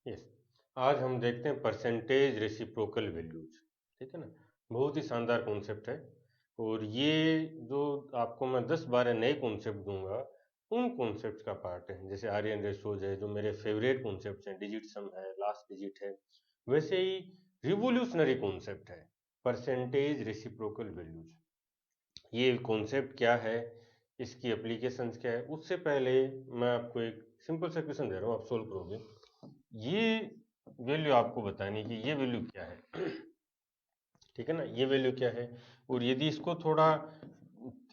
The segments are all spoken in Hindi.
यस, आज हम देखते हैं परसेंटेज रेसिप्रोकल वैल्यूज। ठीक है ना, बहुत ही शानदार कॉन्सेप्ट है। और ये जो आपको मैं 10-12 नए कॉन्सेप्ट दूंगा, उन कॉन्सेप्ट का पार्ट है। जैसे आर्यन रेशोज है, जो मेरे फेवरेट कॉन्सेप्ट हैं, डिजिट सम है, लास्ट डिजिट है, वैसे ही रिवोल्यूशनरी कॉन्सेप्ट है परसेंटेज रेसिप्रोकल वैल्यूज। ये कॉन्सेप्ट क्या है, इसकी एप्लीकेशंस क्या है, उससे पहले मैं आपको एक सिंपल सा क्वेश्चन दे रहा हूँ, आप सोल्व करोगे। ये वैल्यू आपको बतानी कि ये वैल्यू क्या है। ठीक है ना, ये वैल्यू क्या है। और यदि इसको थोड़ा,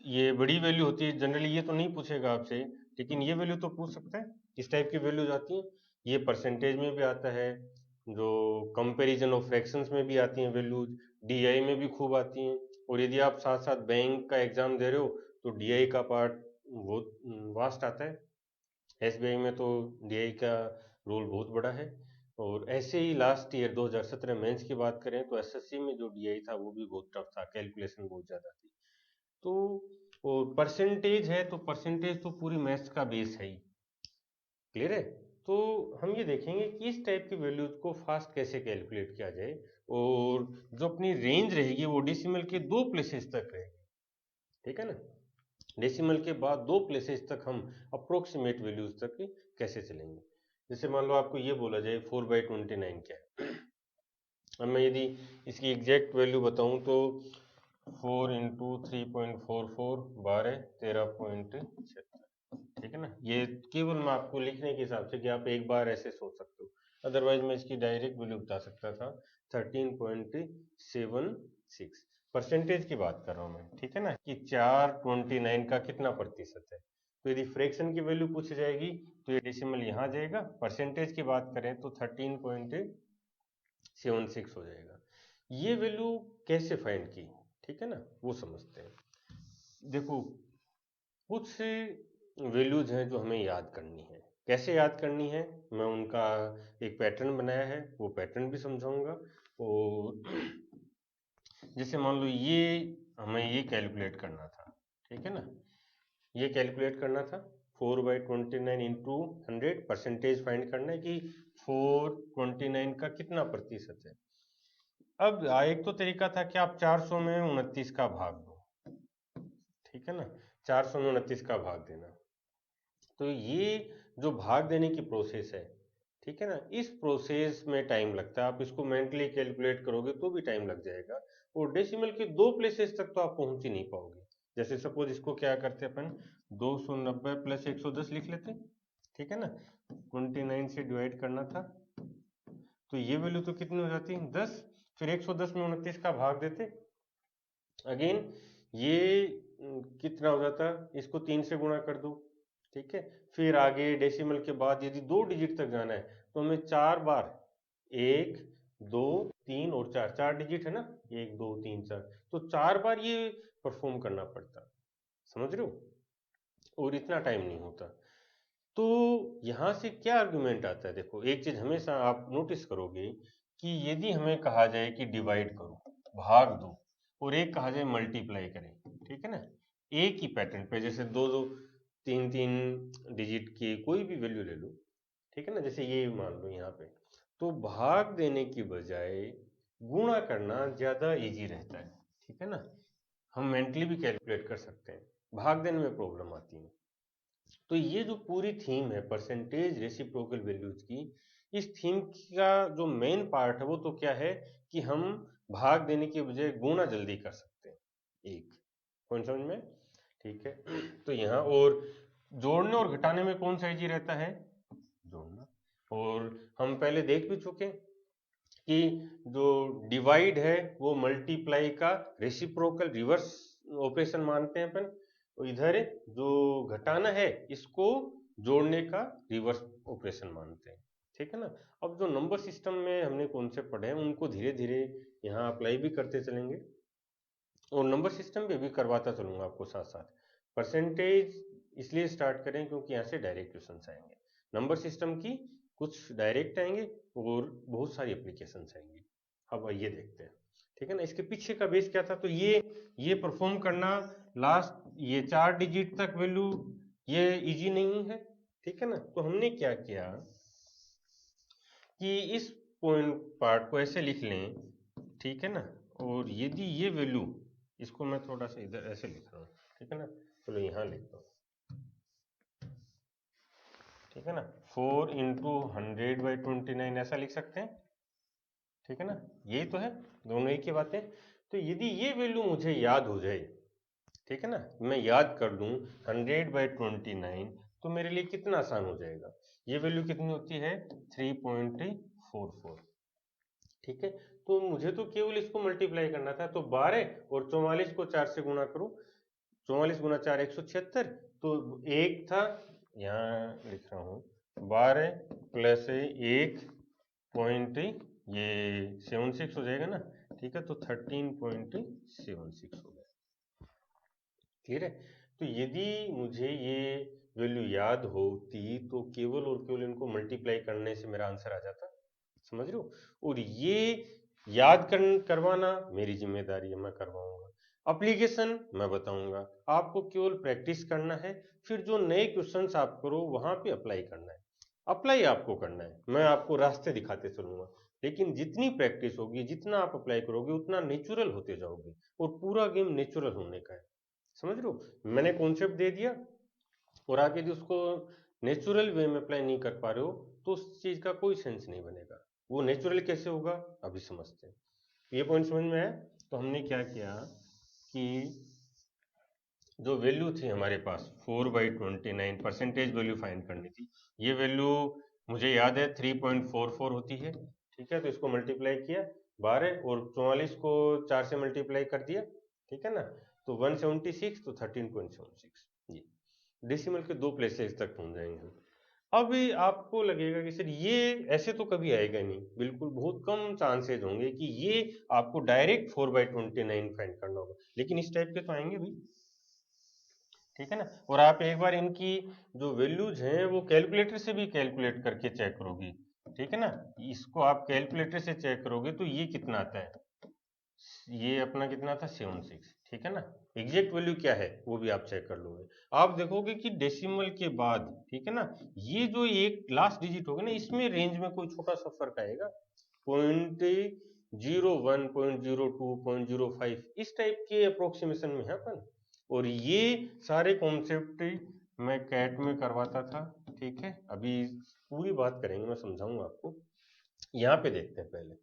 ये बड़ी वैल्यू होती है जनरली, ये तो नहीं पूछेगा आपसे, लेकिन ये वैल्यू तो पूछ सकता है। इस टाइप की वैल्यूज आती हैं, ये परसेंटेज में भी आता है, जो कंपैरिजन ऑफ फ्रैक्शंस में भी आती हैं वैल्यूज, डीआई में भी खूब आती हैं। और यदि आप साथ साथ बैंक का एग्जाम दे रहे हो तो डीआई का पार्ट बहुत वास्ट आता है। एसबीआई में तो डीआई का रोल बहुत बड़ा है। और ऐसे ही लास्ट ईयर 2017 मेंस की बात करें तो एसएससी में जो डीआई था वो भी बहुत टफ था, कैलकुलेशन बहुत ज़्यादा थी। तो और परसेंटेज है, तो परसेंटेज तो पूरी मैथ्स का बेस है ही। क्लियर है। तो हम ये देखेंगे कि इस टाइप की वैल्यूज को फास्ट कैसे कैलकुलेट किया जाए। और जो अपनी रेंज रहेगी वो डेसिमल के 2 प्लेसेस तक रहेगी। ठीक है ना, डेसिमल के बाद 2 प्लेसेस तक हम अप्रोक्सीमेट वैल्यूज तक कैसे चलेंगे। जैसे मान लो आपको ये बोला जाए 4/29 क्या है। अब मैं यदि इसकी एग्जैक्ट वैल्यू बताऊं तो 4 × 3.44 12 13.76। ठीक है ना, ये केवल मैं आपको लिखने के हिसाब से कि आप एक बार ऐसे सोच सकते हो, अदरवाइज मैं इसकी डायरेक्ट वैल्यू बता सकता था 13.76। परसेंटेज की बात कर रहा हूँ मैं, ठीक है ना, कि 4/29 का कितना प्रतिशत है। तो यदि फ्रैक्शन की वैल्यू पूछी जाएगी तो ये डेसिमल यहाँ जाएगा, परसेंटेज की बात करें तो 13.76 हो जाएगा। ये वैल्यू कैसे फाइंड की, ठीक है ना, वो समझते हैं। देखो, कुछ वैल्यूज हैं जो हमें याद करनी है। कैसे याद करनी है, मैं उनका एक पैटर्न बनाया है, वो पैटर्न भी समझाऊंगा। और जैसे मान लो ये हमें ये कैलकुलेट करना था, ठीक है ना, ये कैलकुलेट करना था 4/29 इंटू 100, परसेंटेज फाइंड करना है कि 4/29 का कितना प्रतिशत है। अब एक तो तरीका था कि आप 400 में 29 का भाग दो। ठीक है ना, 400 में 29 का भाग देना। तो ये जो भाग देने की प्रोसेस है, ठीक है ना, इस प्रोसेस में टाइम लगता है। आप इसको मेंटली कैलकुलेट करोगे तो भी टाइम लग जाएगा। और डेसिमल के 2 प्लेसेस तक तो आप पहुंच ही नहीं पाओगे। जैसे सपोज इसको क्या करते अपन, 290 प्लस 110 लिख लेते। ठीक है ना, 29 से डिवाइड करना था, तो ये वैल्यू तो कितनी हो जाती है, 10। फिर 110 में 29 का भाग देते। अगेन ये कितना हो जाता, इसको 3 से गुणा कर दो। ठीक है, फिर आगे डेसिमल के बाद यदि 2 डिजिट तक जाना है तो हमें 4 बार, 1 2 3 और 4, 4 डिजिट है ना, 1 2 3 4, तो 4 बार ये परफॉर्म करना पड़ता। समझ रहे हो, और इतना टाइम नहीं होता। तो यहां से क्या आर्गुमेंट आता है, देखो एक चीज हमेशा आप नोटिस करोगे कि यदि हमें कहा जाए कि डिवाइड करो, भाग दो, और एक कहा जाए मल्टीप्लाई करें, ठीक है ना, एक ही पैटर्न पे, जैसे दो दो तीन तीन डिजिट की कोई भी वैल्यू ले लो, ठीक है ना, जैसे ये मान लो यहाँ पे, तो भाग देने की बजाय गुणा करना ज्यादा इजी रहता है। ठीक है ना, हम मेंटली भी कैलकुलेट कर सकते हैं, भाग देने में प्रॉब्लम आती है। तो ये जो पूरी थीम है परसेंटेज रेसिप्रोकल वैल्यूज की, इस थीम का जो मेन पार्ट है वो तो क्या है कि हम भाग देने के बजाय गुणा जल्दी कर सकते हैं। एक पॉइंट समझ में, ठीक है। तो यहाँ और जोड़ने और घटाने में कौन सा इजी रहता है, जोड़ना। और हम पहले देख भी चुके कि जो डिवाइड है वो मल्टीप्लाई का रेसिप्रोकल रिवर्स ऑपरेशन मानते हैं अपन। तो इधर जो घटाना है इसको जोड़ने का रिवर्स ऑपरेशन मानते हैं। ठीक है ना, अब जो नंबर सिस्टम में हमने कॉन्सेप्ट पढ़े हैं उनको धीरे धीरे यहाँ अप्लाई भी करते चलेंगे, और नंबर सिस्टम पे भी करवाता चलूंगा आपको साथ साथ। परसेंटेज इसलिए स्टार्ट करें क्योंकि यहाँ से डायरेक्ट क्वेश्चन आएंगे, नंबर सिस्टम की कुछ डायरेक्ट आएंगे और बहुत सारी एप्लीकेशंस आएंगी। अब आइए देखते हैं, ठीक है ना, इसके पीछे का बेस क्या था। तो ये परफॉर्म करना, लास्ट ये 4 डिजिट तक वैल्यू, ये इजी नहीं है। ठीक है ना, तो हमने क्या किया, कि इस पॉइंट पार्ट को ऐसे लिख लें, ठीक है ना, और यदि ये वैल्यू, इसको मैं थोड़ा सा इधर ऐसे लिख रहा हूँ, ठीक है ना, चलो यहाँ लिखता हूँ, ठीक है ना, 4 इंटू 100/29 ऐसा लिख सकते हैं, ठीक है ना, यही तो है, दोनों एक ही बातें। तो यदि ये वैल्यू मुझे याद हो जाए, ठीक है ना, मैं याद कर लूँ 100/29, तो मेरे लिए कितना आसान हो जाएगा। ये वैल्यू कितनी होती है, 3.44, ठीक है। तो मुझे तो केवल इसको मल्टीप्लाई करना था, तो 12 और 44 को 4 से गुणा करो, 44 गुना 4 176, तो एक था, यहाँ लिख रहा हूँ 12 प्लस 1 पॉइंट ये 76 हो जाएगा ना, ठीक है, तो 13.76 हो गया, क्लियर है। तो यदि मुझे ये वैल्यू याद होती तो केवल और केवल इनको मल्टीप्लाई करने से मेरा आंसर आ जाता, समझ रहे हो। और ये याद करवाना मेरी जिम्मेदारी है, मैं करवाऊंगा। एप्लीकेशन मैं बताऊंगा, आपको केवल प्रैक्टिस करना है, फिर जो नए क्वेश्चंस आप करो वहां पे अप्लाई करना है, अप्लाई आपको करना है, मैं आपको रास्ते दिखाते चलूंगा। लेकिन जितनी प्रैक्टिस होगी, जितना आप अप्लाई करोगे, उतना नेचुरल होते जाओगे, और पूरा गेम नेचुरल होने का है, समझ रहे हो। मैंने कॉन्सेप्ट दे दिया, और आप यदि उसको नेचुरल वे में अप्लाई नहीं कर पा रहे हो, तो उस चीज का कोई सेंस नहीं बनेगा। वो नेचुरल कैसे होगा, अभी समझते हैं। ये पॉइंट समझ में आया। तो हमने क्या किया कि जो वैल्यू थी हमारे पास 4/29 परसेंटेज वैल्यू फाइंड करनी थी, ये वैल्यू मुझे याद है 3.44 होती है, ठीक है। तो इसको मल्टीप्लाई किया 12 और 44 को 4 से मल्टीप्लाई कर दिया, ठीक है ना, तो 176, तो 13.76, ये डेसिमल के 2 प्लेसेस तक पहुंच जाएंगे हम। अब आपको लगेगा कि सर ये ऐसे तो कभी आएगा नहीं, बिल्कुल बहुत कम चांसेज होंगे कि ये आपको डायरेक्ट 4/29 फाइंड करना होगा, लेकिन इस टाइप के तो आएंगे भी, ठीक है ना। और आप एक बार इनकी जो वैल्यूज हैं वो कैलकुलेटर से भी कैलकुलेट करके चेक करोगे, ठीक है ना, इसको आप कैलकुलेटर से चेक करोगे तो ये कितना आता है, ये अपना कितना था 76, ठीक है ना। एग्जैक्ट वैल्यू क्या है वो भी आप चेक कर लोगे, आप देखोगे कि डेसिमल के बाद, ठीक है ना, ये जो एक लास्ट डिजिट होगा ना, इसमें रेंज में कोई छोटा सा फर्क आएगा, 0.01 0.02 0.05 इस टाइप के अप्रोक्सीमेशन में है अपन। और ये सारे कॉन्सेप्ट मैं कैट में करवाता था, ठीक है। अभी पूरी बात करेंगे, मैं समझाऊंगा आपको। यहाँ पे देखते हैं पहले,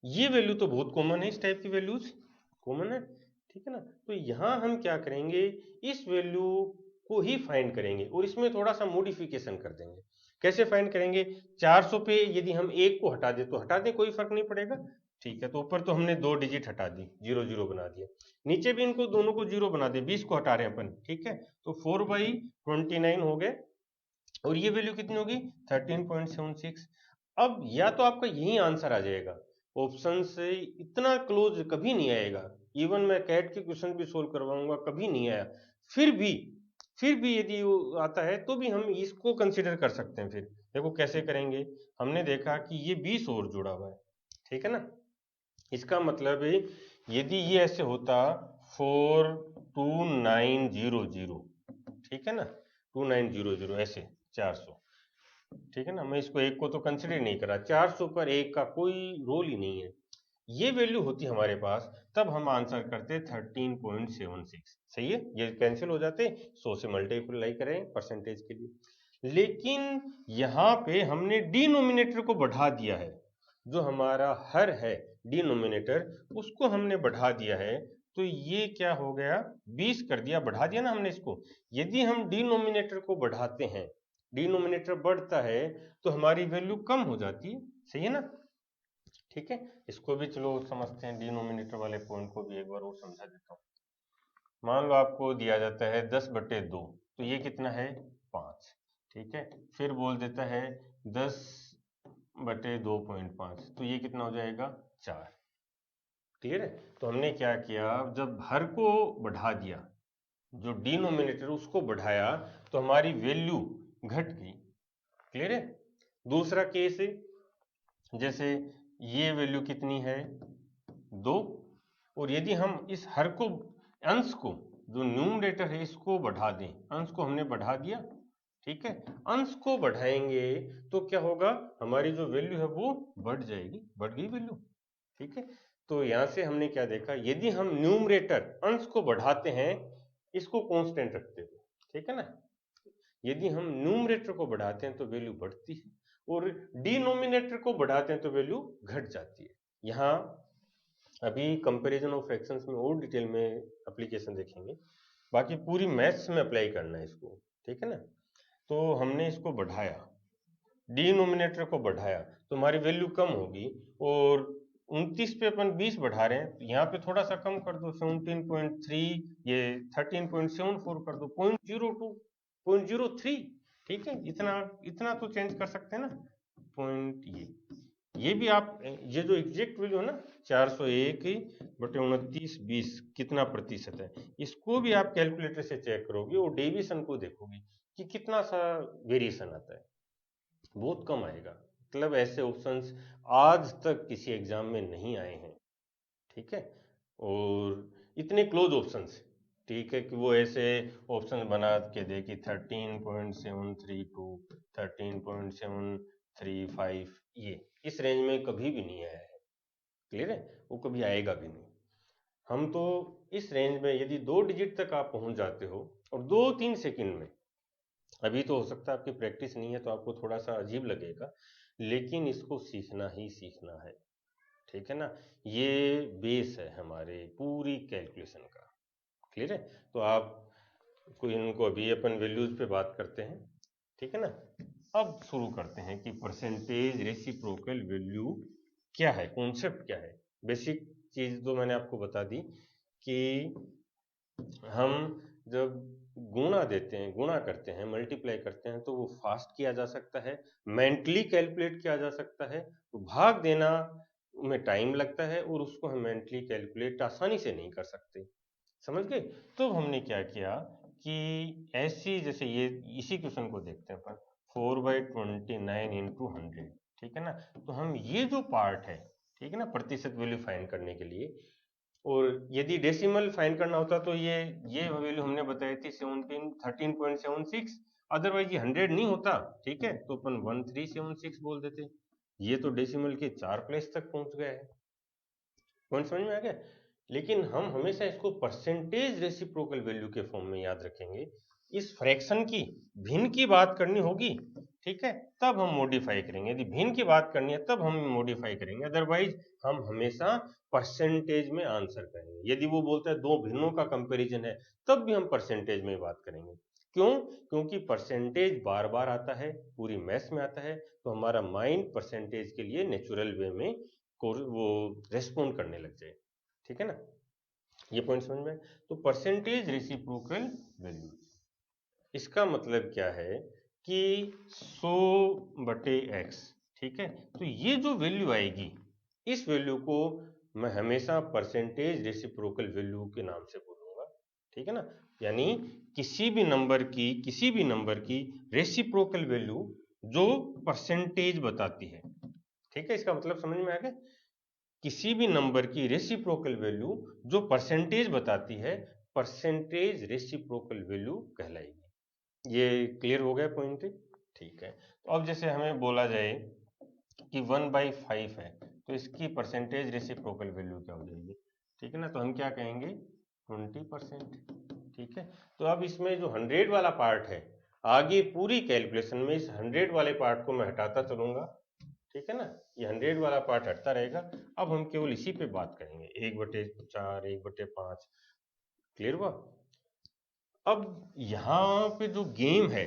ये वैल्यू तो बहुत कॉमन है, इस टाइप की वैल्यूज कॉमन है, ठीक है ना। तो यहाँ हम क्या करेंगे, इस वैल्यू को ही फाइंड करेंगे, और इसमें थोड़ा सा मॉडिफिकेशन कर देंगे। कैसे फाइंड करेंगे, 400 पे यदि हम एक को हटा दे तो हटा दे, कोई फर्क नहीं पड़ेगा, ठीक है। तो ऊपर तो हमने 2 डिजिट हटा दी, 0 0 बना दिया, नीचे भी इनको दोनों को 0 बना दे, 20 को हटा रहे हैं अपन, ठीक है। तो 4/29 हो गए, और ये वैल्यू कितनी होगी 13.76। अब या तो आपका यही आंसर आ जाएगा, ऑप्शन से इतना क्लोज कभी नहीं आएगा, इवन मैं कैट के क्वेश्चन भी सोल्व करवाऊंगा, कभी नहीं आया, फिर भी फिर भी यदि वो आता है तो भी हम इसको कंसिडर कर सकते हैं। फिर देखो कैसे करेंगे, हमने देखा कि ये 20 और जुड़ा हुआ है, ठीक है ना, इसका मतलब है यदि ये ऐसे होता 42900, ठीक है ना, 2900 ऐसे 400, ठीक है ना, मैं इसको एक को तो कंसिडर नहीं करा, 400 पर एक का कोई रोल ही नहीं है, ये वैल्यू होती हमारे पास, तब हम आंसर करते 13.76, सही है। ये कैंसिल हो जाते, 100 से मल्टीप्लाई करें परसेंटेज के लिए, लेकिन यहाँ पे हमने डिनोमिनेटर को बढ़ा दिया है, जो हमारा हर है डिनोमिनेटर उसको हमने बढ़ा दिया है, तो ये क्या हो गया 20 कर दिया, बढ़ा दिया ना हमने इसको। यदि हम डिनोमिनेटर को बढ़ाते हैं, डिनोमिनेटर बढ़ता है, तो हमारी वैल्यू कम हो जाती है, सही है ना, ठीक है। इसको भी चलो समझते हैं, डिनोमिनेटर वाले पॉइंट को भी एक बार और समझा देता हूँ। मान लो आपको दिया जाता है 10/2, तो ये कितना है 5, ठीक है। फिर बोल देता है 10/2.5, तो ये कितना हो जाएगा 4, क्लियर है। तो हमने क्या किया, जब हर को बढ़ा दिया, जो डिनोमिनेटर उसको बढ़ाया, तो हमारी वैल्यू घट गई, क्लियर है। दूसरा केस है, जैसे ये वैल्यू कितनी है 2, और यदि हम इस हर को, अंश को, जो न्यूमरेटर है इसको बढ़ा दें, अंश को हमने बढ़ा दिया, ठीक है, अंश को बढ़ाएंगे तो क्या होगा, हमारी जो वैल्यू है वो बढ़ जाएगी, बढ़ गई वैल्यू। ठीक है, तो यहां से हमने क्या देखा, यदि हम न्यूमरेटर अंश को बढ़ाते हैं इसको कांस्टेंट रखते हुए, ठीक है ना, यदि हम न्यूमरेटर को बढ़ाते हैं तो वैल्यू बढ़ती है और डिनोमिनेटर को बढ़ाते हैं तो वैल्यू घट जाती है। यहाँ अभी कंपैरिजन ऑफ फ्रैक्शंस में और डिटेल में एप्लीकेशन देखेंगे, बाकी पूरी मैथ्स में अप्लाई करना है इसको, ठीक है ना। तो हमने इसको बढ़ाया, डिनोमिनेटर को बढ़ाया तो हमारी वैल्यू कम होगी, और 29 पे अपन 20 बढ़ा रहे हैं तो यहाँ पे थोड़ा सा कम कर दो, 17.3, ये 13.74 कर दो, 0.02, 0.03, ठीक है, इतना इतना तो चेंज कर सकते हैं ना पॉइंट। ये भी आप, ये जो एग्जैक्ट वैल्यू है ना 401 बटे 29 20 कितना प्रतिशत है, इसको भी आप कैलकुलेटर से चेक करोगे और डेविएशन को देखोगे कि कितना सा वेरिएशन आता है, बहुत कम आएगा। मतलब ऐसे ऑप्शंस आज तक किसी एग्जाम में नहीं आए हैं, ठीक है, और इतने क्लोज ऑप्शंस, ठीक है, कि वो ऐसे ऑप्शन बना के दे कि 13.732 13.735, ये इस रेंज में कभी भी नहीं आया है, क्लियर है, वो कभी आएगा भी नहीं। हम तो इस रेंज में यदि 2 डिजिट तक आप पहुंच जाते हो और 2-3 सेकंड में, अभी तो हो सकता है आपकी प्रैक्टिस नहीं है तो आपको थोड़ा सा अजीब लगेगा, लेकिन इसको सीखना ही सीखना है, ठीक है ना, ये बेस है हमारे पूरी कैलकुलेशन का, क्लियर है। तो आप कोई इनको अभी अपन वैल्यूज पे बात करते हैं, ठीक है ना। अब शुरू करते हैं कि परसेंटेज रेसिप्रोकल वैल्यू क्या है, कॉन्सेप्ट क्या है। बेसिक चीज तो मैंने आपको बता दी कि हम जब गुणा देते हैं, गुणा करते हैं, मल्टीप्लाई करते हैं तो वो फास्ट किया जा सकता है, मेंटली कैलकुलेट किया जा सकता है, तो भाग देना में टाइम लगता है और उसको हम मेंटली कैलकुलेट आसानी से नहीं कर सकते, समझ गए। तो हमने क्या किया कि ऐसी, जैसे ये इसी क्वेश्चन को देखते हैं अपन, 4/29 इंटू 100, ठीक है ना, तो हम ये जो पार्ट है, ठीक है ना, प्रतिशत वैल्यू फाइंड करने के लिए, और यदि डेसिमल फाइंड करना होता तो ये वैल्यू हमने बताई थी 13.76, अदरवाइज ये 100 नहीं होता, ठीक है, तो अपन 1376 बोल देते, ये तो डेसिमल के 4 प्लेस तक पहुंच गया है, पॉइंट समझ में आ गया। लेकिन हम हमेशा इसको परसेंटेज रेसिप्रोकल वैल्यू के फॉर्म में याद रखेंगे, इस फ्रैक्शन की भिन्न की बात करनी होगी, ठीक है, तब हम मॉडिफाई करेंगे, यदि भिन्न की बात करनी है तब हम मॉडिफाई करेंगे, अदरवाइज हम हमेशा परसेंटेज में आंसर करेंगे। यदि वो बोलता है दो भिन्नों का कंपैरिजन है तब भी हम परसेंटेज में बात करेंगे, क्यों, क्योंकि परसेंटेज बार बार आता है, पूरी मैथ्स में आता है, तो हमारा माइंड परसेंटेज के लिए नेचुरल वे में वो रेस्पॉन्ड करने लग जाए, ठीक है ना, ये पॉइंट समझ में। तो परसेंटेज रेसिप्रोकल वैल्यू, इसका मतलब क्या है कि 100/x, ठीक है, तो ये जो वैल्यू आएगी, इस वैल्यू को मैं हमेशा परसेंटेज रेसिप्रोकल वैल्यू के नाम से बोलूंगा, ठीक है ना, यानी किसी भी नंबर की रेसिप्रोकल वैल्यू जो परसेंटेज बताती है, ठीक है, इसका मतलब समझ में आ गया, किसी भी नंबर की रेसिप्रोकल वैल्यू जो परसेंटेज बताती है, परसेंटेज रेसिप्रोकल वैल्यू कहलाएगी। ये क्लियर हो गया पॉइंट, ठीक है। तो अब जैसे हमें बोला जाए कि 1/5 है तो इसकी परसेंटेज रेसिप्रोकल वैल्यू क्या हो जाएगी, ठीक है ना, तो हम क्या कहेंगे 20%, ठीक है। तो अब इसमें जो 100 वाला पार्ट है, आगे पूरी कैलकुलेशन में इस 100 वाले पार्ट को मैं हटाता चलूंगा, ठीक है ना, ये 100 वाला पार्ट हटता रहेगा। अब हम केवल इसी पे बात करेंगे, 1/4 1/5, क्लियर हुआ। अब यहाँ पे जो गेम है,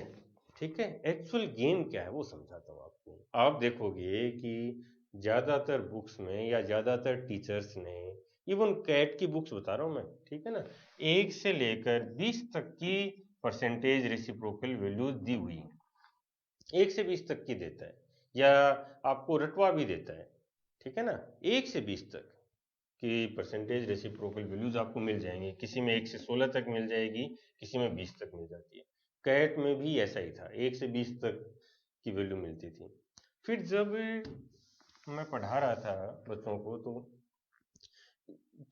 ठीक है, एक्चुअल गेम क्या है वो समझाता हूँ आपको। आप देखोगे कि ज्यादातर बुक्स में या ज्यादातर टीचर्स ने, इवन कैट की बुक्स बता रहा हूँ मैं, ठीक है ना, 1 से लेकर 20 तक की परसेंटेज रेसिप्रोकल वैल्यूज दी हुई है, 1 से 20 तक की देता है, या आपको रटवा भी देता है, ठीक है ना, 1 से 20 तक की परसेंटेज रेसिप्रोकल वैल्यूज आपको मिल जाएंगे, किसी में 1 से 16 तक मिल जाएगी, किसी में 20 तक मिल जाती है। कैट में भी ऐसा ही था, 1 से 20 तक की वैल्यू मिलती थी। फिर जब मैं पढ़ा रहा था बच्चों को तो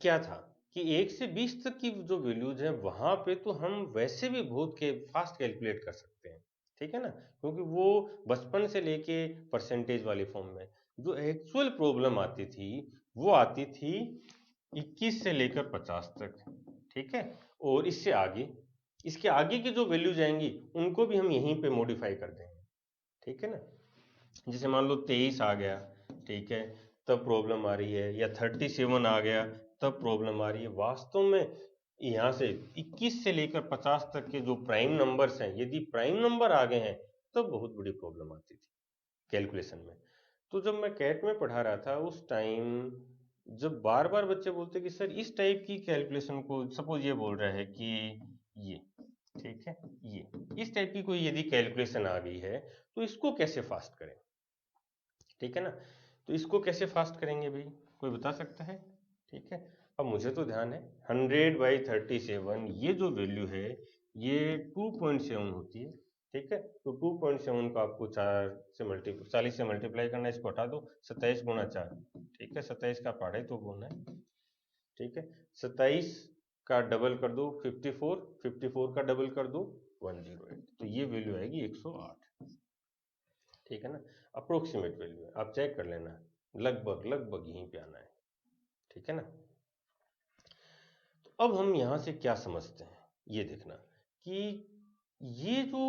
क्या था कि 1 से 20 तक की जो वैल्यूज है वहां पे तो हम वैसे भी बहुत के फास्ट कैलकुलेट कर सकते हैं, ठीक है ना, क्योंकि वो बचपन से लेके परसेंटेज वाले फॉर्म में जो एक्चुअल प्रॉब्लम आती थी वो आती थी 21 से लेकर 50 तक, ठीक है। और इससे आगे, इसके आगे की जो वैल्यू जाएंगी उनको भी हम यहीं पे मॉडिफाई कर देंगे, ठीक है ना। जैसे मान लो 23 आ गया, ठीक है, तब प्रॉब्लम आ रही है, या 37 आ गया तब प्रॉब्लम आ रही है। वास्तव में यहाँ से 21 से लेकर 50 तक के जो प्राइम नंबर्स हैं, यदि प्राइम नंबर आ गए हैं तब बहुत बड़ी प्रॉब्लम आती थी कैलकुलेशन में। तो जब मैं कैट में पढ़ा रहा था उस टाइम, जब बार बार बच्चे बोलते कि सर इस टाइप की कैलकुलेशन को, सपोज ये बोल रहा है कि ये, ठीक है, ये इस टाइप की कोई यदि कैलकुलेशन आ गई है तो इसको कैसे फास्ट करें, ठीक है ना। तो इसको कैसे फास्ट करेंगे भाई, कोई बता सकता है, ठीक है। अब मुझे तो ध्यान है 100/37 ये जो वैल्यू है ये 2.7 होती है, ठीक है। तो 2.7 को आपको 40 से मल्टीप्लाई करना है, इसको हटा दो, 27 गुणा 4, ठीक है, 27 का पढ़े तो बोलना है, ठीक है। 27 का डबल कर दो 54, 54 का डबल कर दो 108, तो ये वैल्यू आएगी 108, ठीक है ना। अप्रोक्सीमेट वैल्यू है, आप चेक कर लेना, लगभग लगभग यहीं पे आना है, ठीक है ना। तो अब हम यहाँ से क्या समझते हैं, ये देखना कि ये जो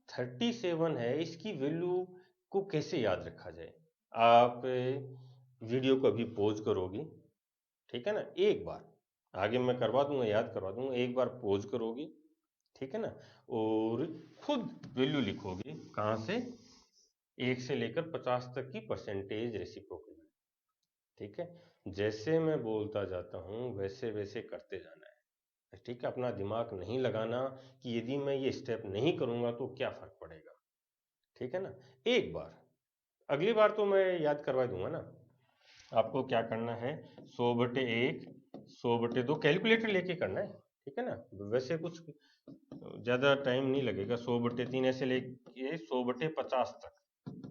37 है इसकी वैल्यू को कैसे याद रखा जाए। आप वीडियो को अभी पॉज करोगे, ठीक है ना, एक बार, आगे मैं करवा दूंगा, याद करवा दूंगा, एक बार पॉज करोगे, ठीक है ना, और खुद वैल्यू लिखोगे, कहाँ से, 1 से लेकर 50 तक की परसेंटेज रेसिप्रोकल, ठीक है। जैसे मैं बोलता जाता हूँ वैसे वैसे करते जाना है, ठीक है। अपना दिमाग नहीं लगाना कि यदि मैं ये स्टेप नहीं करूँगा तो क्या फर्क पड़ेगा, ठीक है ना। एक बार, अगली बार तो मैं याद करवा दूंगा ना। आपको क्या करना है, 100/1, 100/2 कैलकुलेटर लेके करना है, ठीक है ना। वैसे कुछ ज़्यादा टाइम नहीं लगेगा, 100/3 ऐसे लेके 100/50 तक,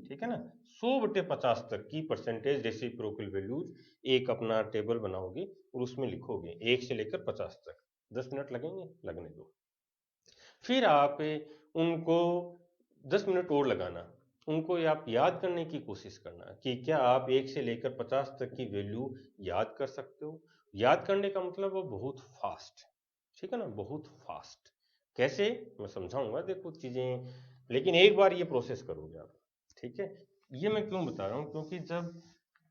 ठीक है ना। 100/50 तक की परसेंटेज रेसिप्रोकल वैल्यूज एक अपना टेबल बनाओगे और उसमें लिखोगे 1 से लेकर 50 तक। 10 मिनट लगेंगे, लगने दो। फिर आप उनको 10 मिनट और लगाना, उनको आप याद करने की कोशिश करना कि क्या आप 1 से लेकर 50 तक की वैल्यू याद कर सकते हो। याद करने का मतलब वो बहुत फास्ट, ठीक है ना, बहुत फास्ट। कैसे, मैं समझाऊंगा, देखो चीजें, लेकिन एक बार ये प्रोसेस करोगे आप, ठीक है। ये मैं क्यों बता रहा हूँ, क्योंकि जब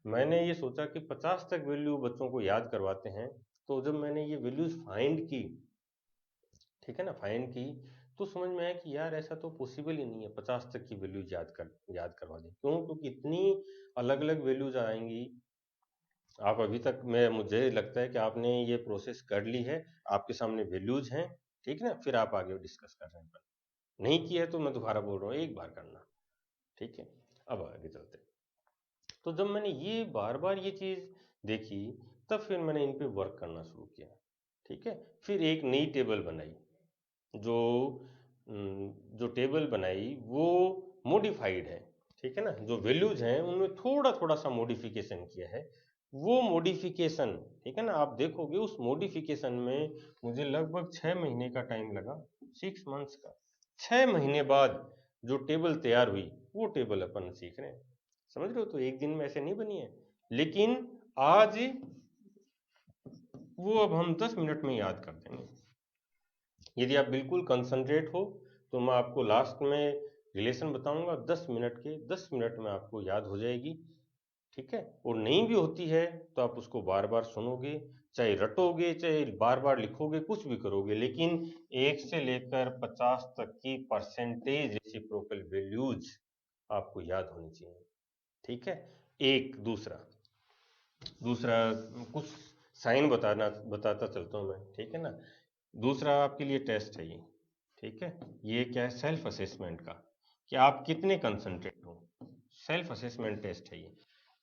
मैंने ये सोचा कि 50 तक वैल्यू बच्चों को याद करवाते हैं, तो जब मैंने ये वैल्यूज फाइंड की, ठीक है ना, फाइंड की, तो समझ में आया कि यार ऐसा तो पॉसिबल ही नहीं है 50 तक की वैल्यूज याद करवा दें। क्यों, क्योंकि इतनी अलग अलग वैल्यूज आएंगी। आप अभी तक, मैं मुझे लगता है कि आपने ये प्रोसेस कर ली है, आपके सामने वैल्यूज हैं, ठीक है ना, फिर आप आगे डिस्कस कर रहे हैं। नहीं किया है तो मैं दोबारा बोल रहा हूँ, एक बार करना, ठीक है। अब आगे चलते हैं। तो जब मैंने ये बार बार ये चीज़ देखी, तब फिर मैंने इन पे वर्क करना शुरू किया, ठीक है। फिर एक नई टेबल बनाई, जो जो टेबल बनाई वो मॉडिफाइड है, ठीक है ना। जो वैल्यूज हैं उनमें थोड़ा थोड़ा सा मॉडिफिकेशन किया है। वो मॉडिफिकेशन, ठीक है ना, आप देखोगे उस मॉडिफिकेशन में मुझे लगभग 6 महीने का टाइम लगा, 6 मंथ्स का। 6 महीने बाद जो टेबल तैयार हुई वो टेबल अपन सीख रहे हैं, समझ रहे हो। तो एक दिन में ऐसे नहीं बनी है, लेकिन आज वो अब हम 10 मिनट में याद कर देंगे। यदि आप बिल्कुल कंसंट्रेट हो तो मैं आपको लास्ट में रिलेशन बताऊंगा, 10 मिनट के, 10 मिनट में आपको याद हो जाएगी, ठीक है। और नहीं भी होती है तो आप उसको बार बार सुनोगे, चाहे रटोगे, चाहे बार बार लिखोगे, कुछ भी करोगे, लेकिन 1 से लेकर 50 तक की परसेंटेज रेसिप्रोकल वैल्यूज आपको याद होनी चाहिए, ठीक है। एक दूसरा दूसरा कुछ साइन बताता चलता हूँ मैं, ठीक है ना। दूसरा आपके लिए टेस्ट है ये, ठीक है। ये क्या है, सेल्फ असेसमेंट का, कि आप कितने कंसंट्रेट हो। सेल्फ असेसमेंट टेस्ट है ये।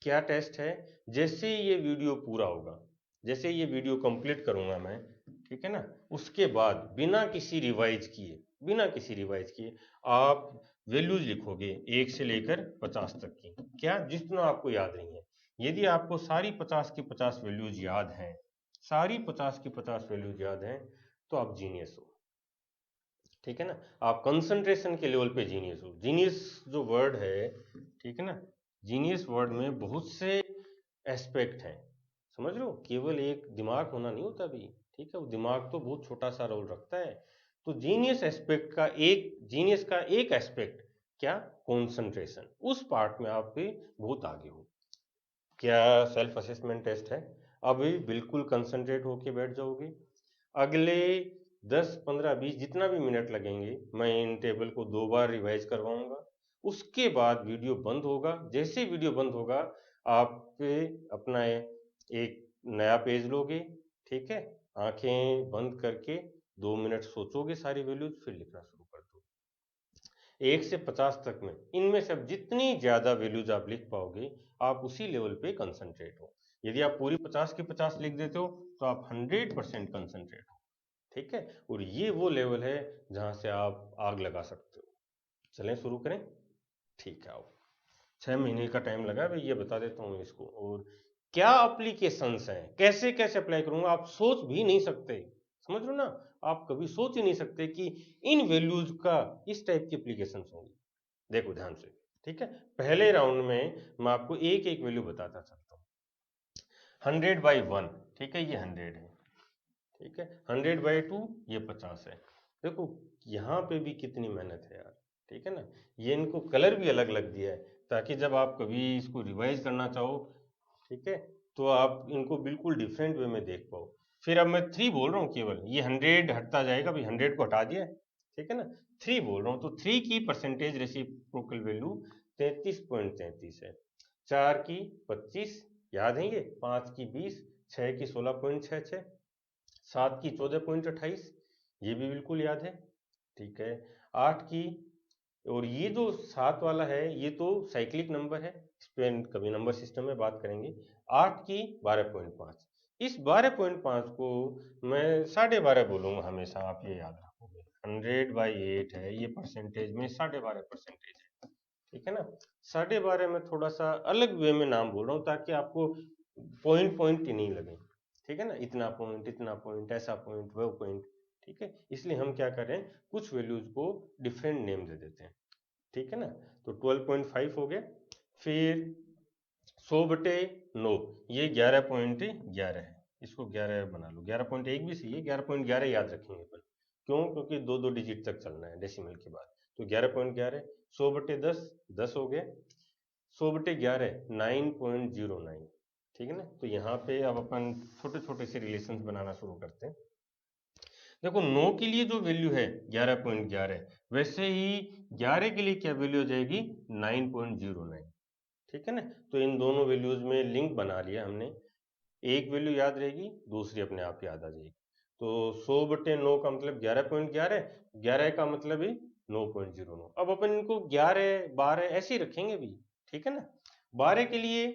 क्या टेस्ट है, जैसे ये वीडियो पूरा होगा, जैसे ये वीडियो कंप्लीट करूंगा मैं, ठीक है ना, उसके बाद बिना किसी रिवाइज किए आप वैल्यूज लिखोगे 1 से लेकर 50 तक की, क्या, जितना आपको याद नहीं है। यदि आपको सारी 50 की 50 वैल्यूज याद हैं, सारी 50 की 50 वैल्यूज याद हैं, तो आप जीनियस हो, ठीक है ना। आप कंसंट्रेशन के लेवल पे जीनियस हो। जीनियस जो वर्ड है, ठीक है ना, जीनियस वर्ड में बहुत से एस्पेक्ट हैं, समझ लो। केवल एक दिमाग होना नहीं होता भी, ठीक है, वो दिमाग तो बहुत छोटा सा रोल रखता है। तो जीनियस का एक एस्पेक्ट क्या, कंसंट्रेशन, उस पार्ट में आप भी बहुत आगे हो। क्या सेल्फ असेसमेंट टेस्ट है, अभी बिल्कुल कंसंट्रेट होके बैठ जाओगे। अगले 10 15 20 जितना भी मिनट लगेंगे, मैं इन टेबल को 2 बार रिवाइज करवाऊंगा। उसके बाद वीडियो बंद होगा। जैसे वीडियो बंद होगा, आप अपना एक नया पेज लोगे, ठीक है, आंखें बंद करके 2 मिनट सोचोगे सारी वैल्यूज, फिर लिखना शुरू कर दो। 1 से 50 तक में इनमें से अब जितनी ज्यादा वैल्यूज आप लिख पाओगे, आप उसी लेवल पे कंसंट्रेट हो। यदि आप पूरी 50 की 50 लिख देते हो, तो आप 100% कंसंट्रेट हो, ठीक है। और ये वो लेवल है जहां से आप आग लगा सकते हो। चलें शुरू करें, ठीक है। आओ, 6 महीने का टाइम लगा भाई, ये बता देता हूँ इसको। और क्या एप्लीकेशंस हैं, कैसे कैसे अप्लाई करूंगा, आप सोच भी नहीं सकते, समझ लो ना। आप कभी सोच ही नहीं सकते कि इन वैल्यूज का इस टाइप की एप्लीकेशंस होंगी। देखो ध्यान से, ठीक है। पहले राउंड में मैं आपको एक एक वैल्यू बताता चलता हूँ। 100/1, ठीक है, ये 100 है, ठीक है। 100/2, ये 50 है। देखो यहाँ पे भी कितनी मेहनत है यार, ठीक है ना। ये इनको कलर भी अलग अलग दिया है, ताकि जब आप कभी इसको रिवाइज करना चाहो, ठीक है, तो आप इनको बिल्कुल डिफरेंट वे में देख पाओ। फिर अब मैं 3 बोल रहा हूँ, केवल ये 100 हटता जाएगा भाई, 100 को हटा दिया है, ठीक है ना। 3 बोल रहा हूँ, तो 3 की परसेंटेज रेसिप्रोकल वैल्यू 33.33 है। 4 की 25, याद है ये, 5 की 20, 6 की 16.66, 7 की 14.28, ये भी बिल्कुल याद है, ठीक है। 8 की, और ये जो 7 वाला है, ये तो साइक्लिक नंबर है, इस पे कभी नंबर सिस्टम में बात करेंगे। 8 की 12.5, इस 12.5 को मैं 12.5 बोलूंगा हमेशा, आप ये याद रखोगे। 100/8 है, ये परसेंटेज में 12.5 परसेंटेज है, ठीक है ना। 12.5 में थोड़ा सा अलग वे में नाम बोल रहा हूँ, ताकि आपको पॉइंट पॉइंट ही नहीं लगे, ठीक है ना, इतना पॉइंट, इतना पॉइंट, ऐसा पॉइंट, वो पॉइंट, ठीक है। इसलिए हम क्या करें, कुछ वैल्यूज को डिफरेंट नेम दे देते हैं, ठीक है ना। तो 12.5 हो गया। फिर 100/9, ये 11.11 है, इसको 11 बना लो। 11.1 भी सही है, 11.11 याद रखेंगे अपन, क्यों, क्योंकि दो दो डिजिट तक चलना है डेसिमल के बाद। तो 11.11, 100/10, 10 हो गया। 100/11, 9.09, ठीक है ना। तो यहाँ पे अब अपन छोटे छोटे से रिलेशन बनाना शुरू करते हैं। देखो 9 के लिए जो वैल्यू है 11.11, वैसे ही 11 के लिए क्या वैल्यू हो जाएगी, 9.09, ठीक है ना। तो इन दोनों वैल्यूज में लिंक बना लिया हमने, एक वैल्यू याद रहेगी, दूसरी अपने आप याद आ जाएगी। तो 100/9 का मतलब 11.11, 11 का मतलब ही 9.09। अब अपन इनको 11 12 ऐसे ही रखेंगे भी, ठीक है ना। 12 के लिए,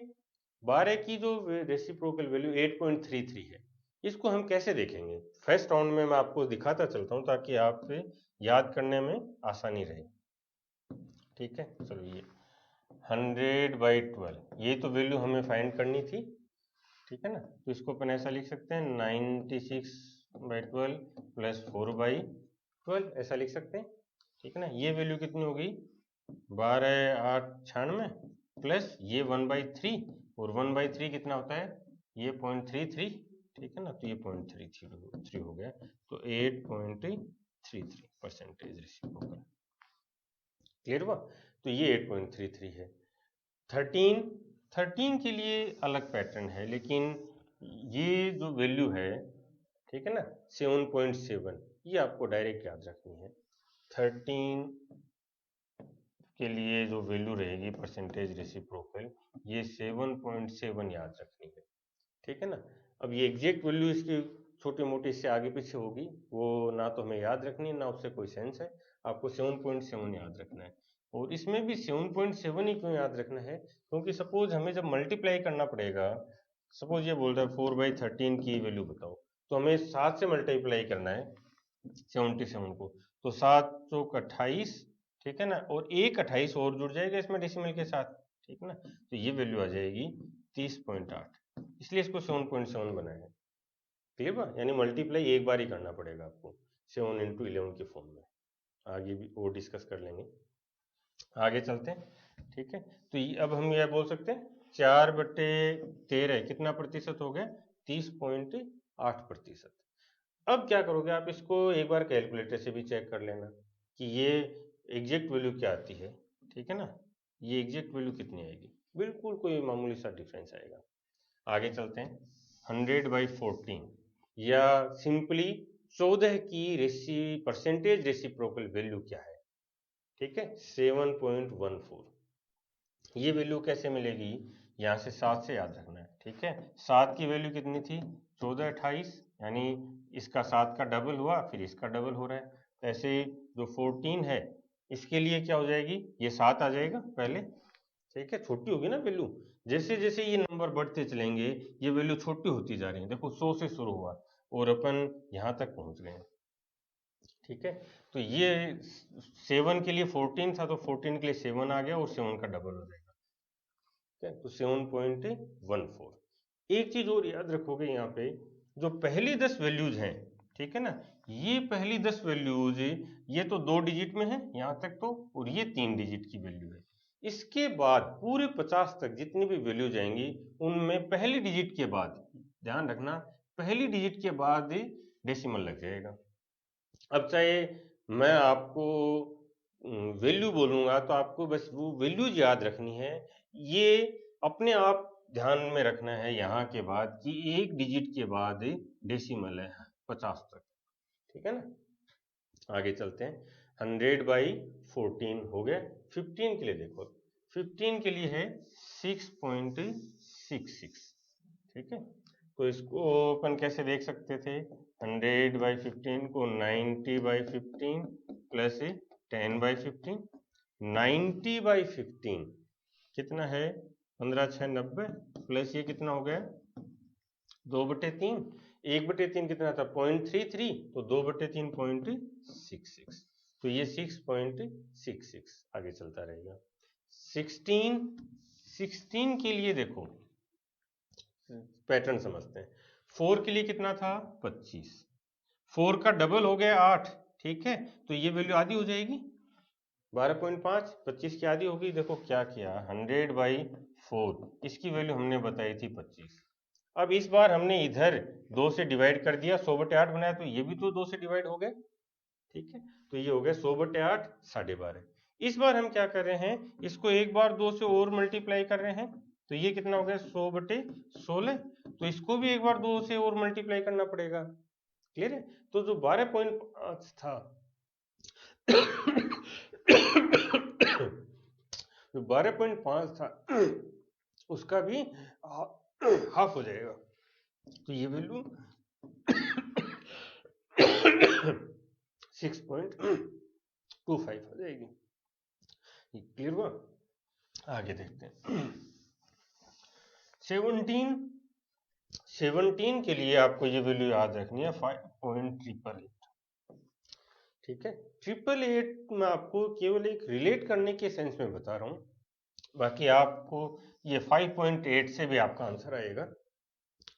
12 की जो रेसिप्रोकल वैल्यू 8.33 है, इसको हम कैसे देखेंगे। फर्स्ट राउंड में मैं आपको दिखाता चलता हूँ, ताकि आप याद करने में आसानी रहे, ठीक है। चलो, ये 100/12, ये तो वैल्यू हमें फाइंड करनी थी, ठीक है ना। तो इसको अपन ऐसा लिख सकते हैं, 96/12 प्लस 4/12, ऐसा लिख सकते हैं, ठीक है ना। ये वैल्यू कितनी हो गई, 12×8 = 96, प्लस ये 1/3, और 1/3 कितना होता है, ये 0.33, ठीक है ना। तो ये 0.33 हो गया, तो 8.33 परसेंटेज रेसिप्रोकल, क्लियर हुआ। तो ये 8.33 है। 13, 13 के लिए अलग पैटर्न है, लेकिन ये जो वैल्यू है, ठीक है ना, 7.7, ये आपको डायरेक्ट याद रखनी है। 13 के लिए जो वैल्यू रहेगी परसेंटेज रेसिप्रोकल, ये 7.7 याद रखनी है, ठीक है ना। अब ये एग्जैक्ट वैल्यू इसकी छोटी मोटी इससे आगे पीछे होगी, वो ना तो हमें याद रखनी है, ना उससे कोई सेंस है। आपको 7.7 याद रखना है। और इसमें भी 7.7 ही क्यों याद रखना है, क्योंकि सपोज हमें जब मल्टीप्लाई करना पड़ेगा, सपोज ये बोल रहा है 4/13 की वैल्यू बताओ, तो हमें 7 से मल्टीप्लाई करना है 77 को, तो 7 चौक 28, ठीक है ना, और एक 28 और जुड़ जाएगा इसमें डेसिमल के साथ, ठीक है ना। तो ये वैल्यू आ जाएगी 30.8, इसलिए इसको 7.7 बनाया है, क्लियर बा। यानी मल्टीप्लाई एक बार ही करना पड़ेगा आपको, 7 × 11 के फॉर्म में, आगे भी और डिस्कस कर लेंगे, आगे चलते हैं। ठीक है, तो अब हम यह बोल सकते हैं 4/13 कितना प्रतिशत हो गया, 30.8%। अब क्या करोगे आप, इसको एक बार कैलकुलेटर से भी चेक कर लेना कि ये एग्जैक्ट वैल्यू क्या आती है। ठीक है ना, ये एग्जैक्ट वैल्यू कितनी आएगी, बिल्कुल कोई मामूली सा डिफरेंस आएगा। आगे चलते हैं, 100/14 या सिंपली 14 की परसेंटेज रेसिप्रोकल वैल्यू क्या है। ठीक है, 7.14। ये वैल्यू कैसे मिलेगी, यहाँ से 7 से याद रखना है। ठीक है, 7 की वैल्यू कितनी थी, 14/28, यानी इसका 7 का डबल हुआ, फिर इसका डबल हो रहा है। ऐसे जो 14 है इसके लिए क्या हो जाएगी, ये 7 आ जाएगा पहले। ठीक है, छोटी होगी ना वैल्यू, जैसे जैसे ये नंबर बढ़ते चलेंगे ये वैल्यू छोटी होती जा रही है। देखो 100 से शुरू हुआ और अपन यहाँ तक पहुँच गए। ठीक है, तो ये 7 के लिए 14 था, तो 14 के लिए 7 आ गया और 7 का डबल हो जाएगा। ठीक है, तो 7.14। एक चीज और याद रखोगे यहाँ पे, जो पहली 10 वैल्यूज हैं, ठीक है ना, ये पहली 10 वैल्यूज ये तो 2 डिजिट में है यहाँ तक तो, और ये 3 डिजिट की वैल्यू है। इसके बाद पूरे 50 तक जितनी भी वैल्यू जाएंगी उनमें पहली डिजिट के बाद, ध्यान रखना, पहली डिजिट के बाद डेसिमल लग जाएगा। अब चाहे मैं आपको वैल्यू बोलूंगा तो आपको बस वो वैल्यूज याद रखनी है। ये अपने आप ध्यान में रखना है यहाँ के बाद कि एक डिजिट के बाद डेसिमल है 50 तक। ठीक है ना, आगे चलते हैं। 100/14 हो गया। 15 के लिए देखो, 15 के लिए है 6.66। ठीक है, तो इसको अपन कैसे देख सकते थे, 100/15 को 90/15 प्लस 10/15। 90/15 कितना है, 15×6 = 90, प्लस ये कितना हो गया 2/3। 1/3 कितना था, 0.33, तो 2/3 0.66, तो ये 6.66 आगे चलता रहेगा। 16 के लिए देखो पैटर्न समझते हैं। 4 के लिए कितना था, 25, 4 का डबल हो गया 8। ठीक है, तो ये वैल्यू आधी हो जाएगी 12.5, 25 की आधी होगी। देखो क्या किया, 100/4 इसकी वैल्यू हमने बताई थी 25। अब इस बार हमने इधर 2 से डिवाइड कर दिया, 100/8 बनाया, तो ये भी तो 2 से डिवाइड हो गए। ठीक है, तो ये हो गया 100/8 12.5। इस बार हम क्या कर रहे हैं, इसको एक बार 2 से और मल्टीप्लाई कर रहे हैं, तो ये कितना हो गया 100/16, तो इसको भी एक बार 2 से और मल्टीप्लाई करना पड़ेगा। क्लियर है, तो जो 12.5 था जो 12.5 था उसका भी हाफ हो जाएगा, तो ये वैल्यू 6.25 हो जाएगी। क्लियर हुआ, आगे देखते हैं। 17 के लिए आपको ये वैल्यू याद रखनी है 5.888। ठीक है, 888 मैं आपको केवल एक रिलेट करने के सेंस में बता रहा हूँ, बाकी आपको ये 5.8 से भी आपका आंसर आएगा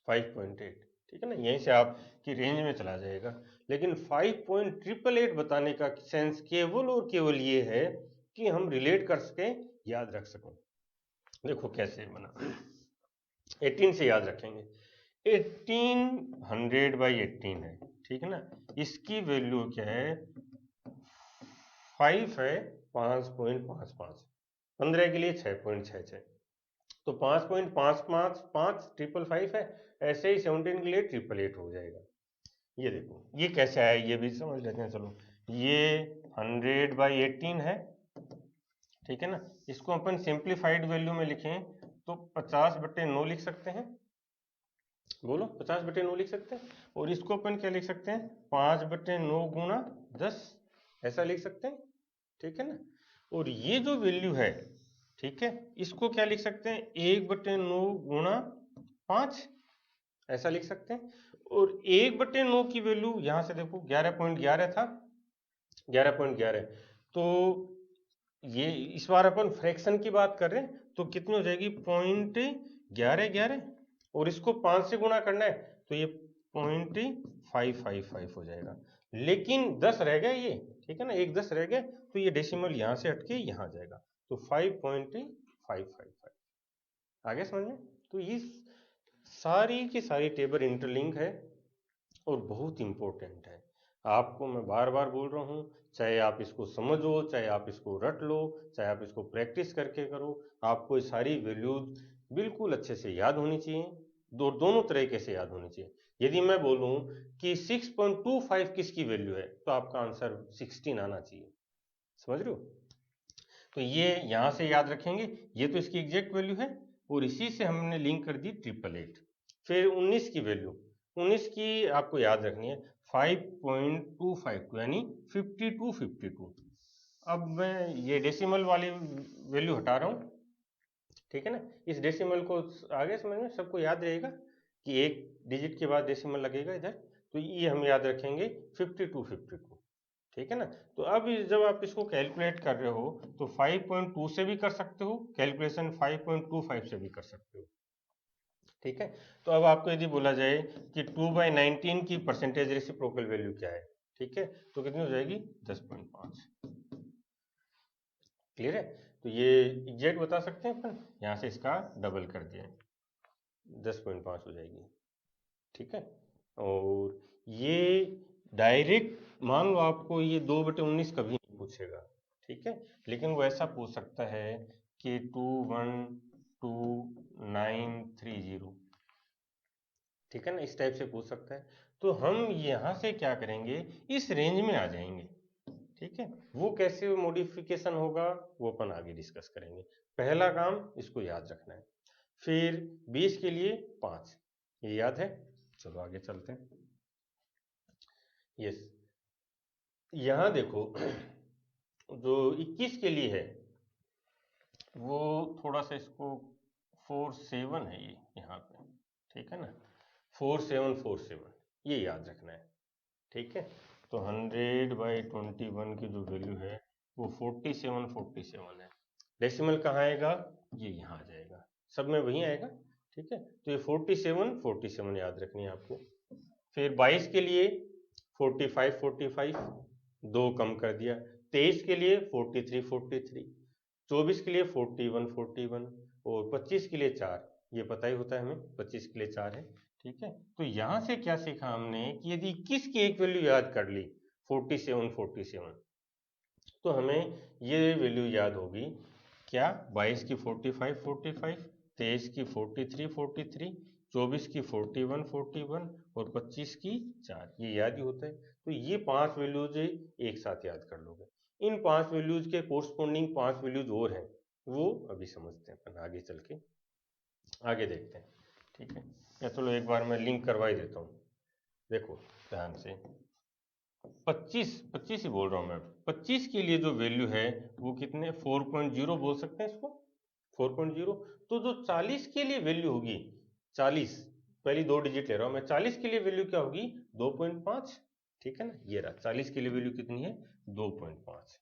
5.8। ठीक है ना, यहीं से आपकी रेंज में चला जाएगा, लेकिन 5.888 बताने का सेंस केवल और केवल ये है कि हम रिलेट कर सकें, याद रख सकें। देखो कैसे बना, 18 से याद रखेंगे। 100/18 है, ठीक है ना, इसकी वैल्यू क्या है, 5 है, 5.55, 15 के लिए 6.66, तो 5.555 555 है। ऐसे ही 17 के लिए 888 हो जाएगा। ये देखो ये कैसे आया, ये भी समझ लेते हैं। चलो, ये 100/18 है, ठीक है ना, इसको अपन सिंप्लीफाइड वैल्यू में लिखें तो 50/9 लिख सकते हैं। बोलो, 50/9 लिख सकते हैं, और इसको अपन क्या लिख सकते हैं, 5/9 गुणा 10, ऐसा लिख सकते हैं। ठीक है ना, और ये जो वैल्यू है, ठीक है, इसको क्या लिख सकते हैं, 1/9 गुणा 5, ऐसा लिख सकते हैं। और 1/9 की वैल्यू यहाँ से देखो 11.11 था, 11.11, तो ये इस बार अपन फ्रैक्शन की बात कर रहे हैं, तो कितनी हो जाएगी 0.1111, और इसको 5 से गुणा करना है तो ये 0.555 हो जाएगा। लेकिन 10 रह गया ये, ठीक है ना, एक 10 रह गया, तो ये डेसिमल यहाँ से हटके यहाँ जाएगा, तो 5.555 आ गया समझ में। तो ये सारी की सारी टेबल इंटरलिंक है और बहुत इंपॉर्टेंट है। आपको मैं बार बार बोल रहा हूँ, चाहे आप इसको समझो, चाहे आप इसको रट लो, चाहे आप इसको प्रैक्टिस करके करो, आपको ये सारी वैल्यूज बिल्कुल अच्छे से याद होनी चाहिए, दोनों तरीके से याद होनी चाहिए। यदि मैं बोलूं कि 6.25 किसकी वैल्यू है, तो आपका आंसर 16 आना चाहिए, समझ रहे हो। तो ये यहाँ से याद रखेंगे, ये तो इसकी एग्जैक्ट वैल्यू है, और इसी से हमने लिंक कर दी 888। फिर 19 की वैल्यू, 19 की आपको याद रखनी है 5.252 यानी 5252। अब मैं ये डेसिमल वाली वैल्यू हटा रहा हूँ, ठीक है ना, इस डेसिमल को आगे समझ में सबको याद रहेगा कि एक डिजिट के बाद डेसिमल लगेगा इधर, तो ये हम याद रखेंगे 5252, ठीक है ना। तो अब जब आप इसको कैलकुलेट कर रहे हो तो 5.2 से भी कर सकते हो कैलकुलेशन, 5.25 से भी कर सकते हो, ठीक है। तो अब आपको यदि बोला जाए कि 2/19 की परसेंटेज रेसिप्रोकल वैल्यू क्या है, ठीक है, तो कितनी हो जाएगी 10.5। क्लियर है। तो ये एग्जैक्ट बता सकते हैं अपन, यहाँ से इसका डबल कर दिया 10.5 हो जाएगी, ठीक है। और ये डायरेक्ट मान लो आपको ये 2/19 कभी नहीं पूछेगा, ठीक है, लेकिन वो ऐसा पूछ सकता है कि 212,930, ठीक है ना, इस टाइप से पूछ सकता है। तो हम यहाँ से क्या करेंगे, इस रेंज में आ जाएंगे, ठीक है। वो कैसे मॉडिफिकेशन होगा वो अपन आगे डिस्कस करेंगे, पहला काम इसको याद रखना है। फिर 20 के लिए 5, ये याद है, चलो आगे चलते हैं। यस, यहाँ देखो जो 21 के लिए है वो थोड़ा सा इसको 47 है ये यहाँ पे, ठीक है ना, 4747 ये याद रखना है, ठीक है। तो 100/21 की जो वैल्यू है वो 4747 है। डेसिमल कहाँ आएगा, ये यहाँ आ जाएगा, सब में वही आएगा, ठीक है। तो ये 4747 याद रखनी है आपको। फिर 22 के लिए 4545, दो कम कर दिया। 23 के लिए 4343, 24 के लिए 4141, और 25 के लिए 4, ये पता ही होता है हमें 25 के लिए 4 है, ठीक है। तो यहाँ से क्या सीखा हमने कि यदि 21 की एक वैल्यू याद कर ली 4747, तो हमें ये वैल्यू याद होगी क्या, 22 की 4545, 23 की 4343, 24 की 4141 और 25 की 4, ये याद ही होता है। तो ये 5 वैल्यूज एक साथ याद कर लोगे। इन 5 वैल्यूज के कोरस्पोंडिंग 5 वैल्यूज और हैं, वो अभी समझते हैं अपन, आगे चल के आगे देखते हैं, ठीक है। या चलो एक बार मैं लिंक करवा ही देता हूँ, देखो ध्यान से। 25 ही बोल रहा हूँ मैं, 25 के लिए जो वैल्यू है वो कितने, 4.0 बोल सकते हैं इसको, 4.0। तो जो 40 के लिए वैल्यू होगी, 40 पहली दो डिजिट ले रहा हूँ मैं, 40 के लिए वैल्यू क्या होगी 2.5, ठीक है ना, ये रहा 40 के लिए वैल्यू कितनी है 2.5,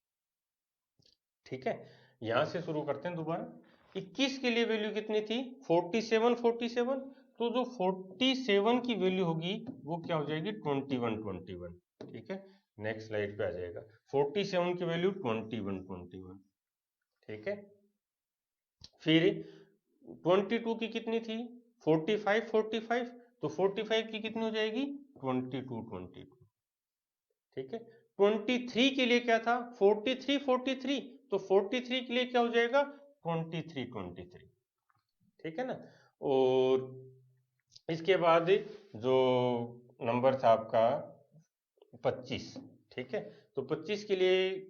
ठीक है। यहां से शुरू करते हैं दोबारा। 21 के लिए वैल्यू कितनी थी 4747, तो जो 47 की वैल्यू होगी वो क्या हो जाएगी 2121, ठीक है। नेक्स्ट स्लाइड पे आ जाएगा, 47 की वैल्यू 2121, ठीक है। फिर 22 की कितनी थी 4545, तो 45 की कितनी हो जाएगी 2222, ठीक है। 23 के लिए क्या था 4343, तो 43 के लिए क्या हो जाएगा 2323, ठीक है ना। और इसके बाद जो नंबर था आपका 25, ठीक है। तो 25 के लिए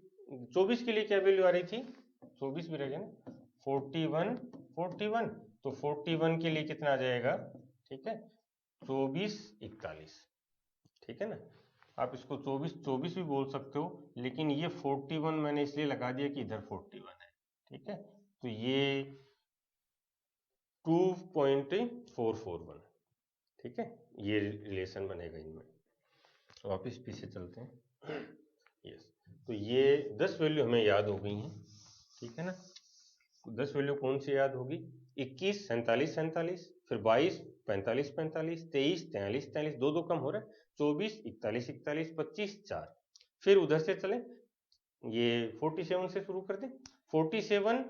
24 के लिए क्या वैल्यू आ रही थी, 24 भी रह गया ना, 4141, तो 41 के लिए कितना आ जाएगा, ठीक है 2441, ठीक है ना। आप इसको 24 24 भी बोल सकते हो, लेकिन ये 41 मैंने इसलिए लगा दिया कि इधर 41 है, ठीक है। तो ये 2.441, ठीक है, ये रिलेशन बनेगा इनमें। वापिस पीछे चलते हैं। यस, तो ये 10 वैल्यू हमें याद हो गई हैं, ठीक है ना। 10 वैल्यू कौन सी याद होगी, 21 47 47, फिर 22 45 45, 23 43 43, दो दो कम हो रहा है, 24 41 41, 25 4। फिर उधर से चले, ये 47 से शुरू कर दें, 47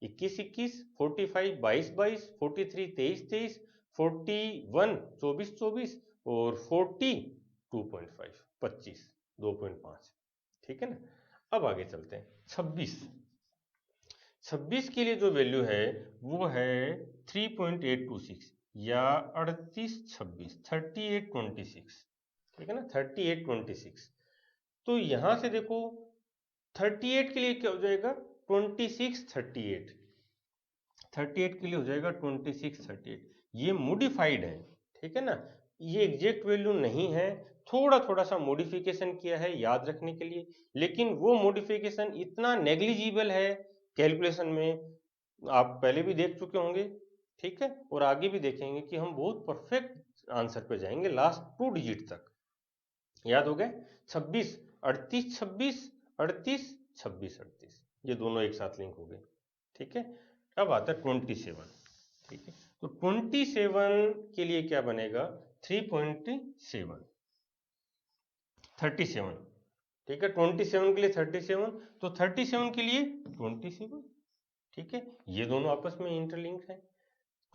21 21, 45 22 22, 43 23 23, 41 24 24 और 40 2.5 25 2.5। ठीक है ना। अब आगे चलते हैं, 26 के लिए जो वैल्यू है वो है 3.826 या 38 26 3826। ठीक है ना, 3826। तो यहां से देखो 38 के लिए क्या हो जाएगा 26 38, 38 के लिए हो जाएगा 26 38। ये मॉडिफाइड है, ठीक है ना, ये एग्जैक्ट वैल्यू नहीं है, थोड़ा थोड़ा सा मॉडिफिकेशन किया है याद रखने के लिए, लेकिन वो मॉडिफिकेशन इतना नेग्लिजिबल है कैलकुलेशन में, आप पहले भी देख चुके होंगे, ठीक है, और आगे भी देखेंगे कि हम बहुत परफेक्ट आंसर पे जाएंगे लास्ट 2 डिजिट तक। याद हो गए, 26 38 26 38 26 38, ये दोनों एक साथ लिंक हो गए। ठीक है, अब आता है 27। ठीक है, तो 27 के लिए क्या बनेगा 3.7 37। ठीक है, 27 के लिए 37, तो 37 के लिए 27। ठीक है, ये दोनों आपस में इंटरलिंक है।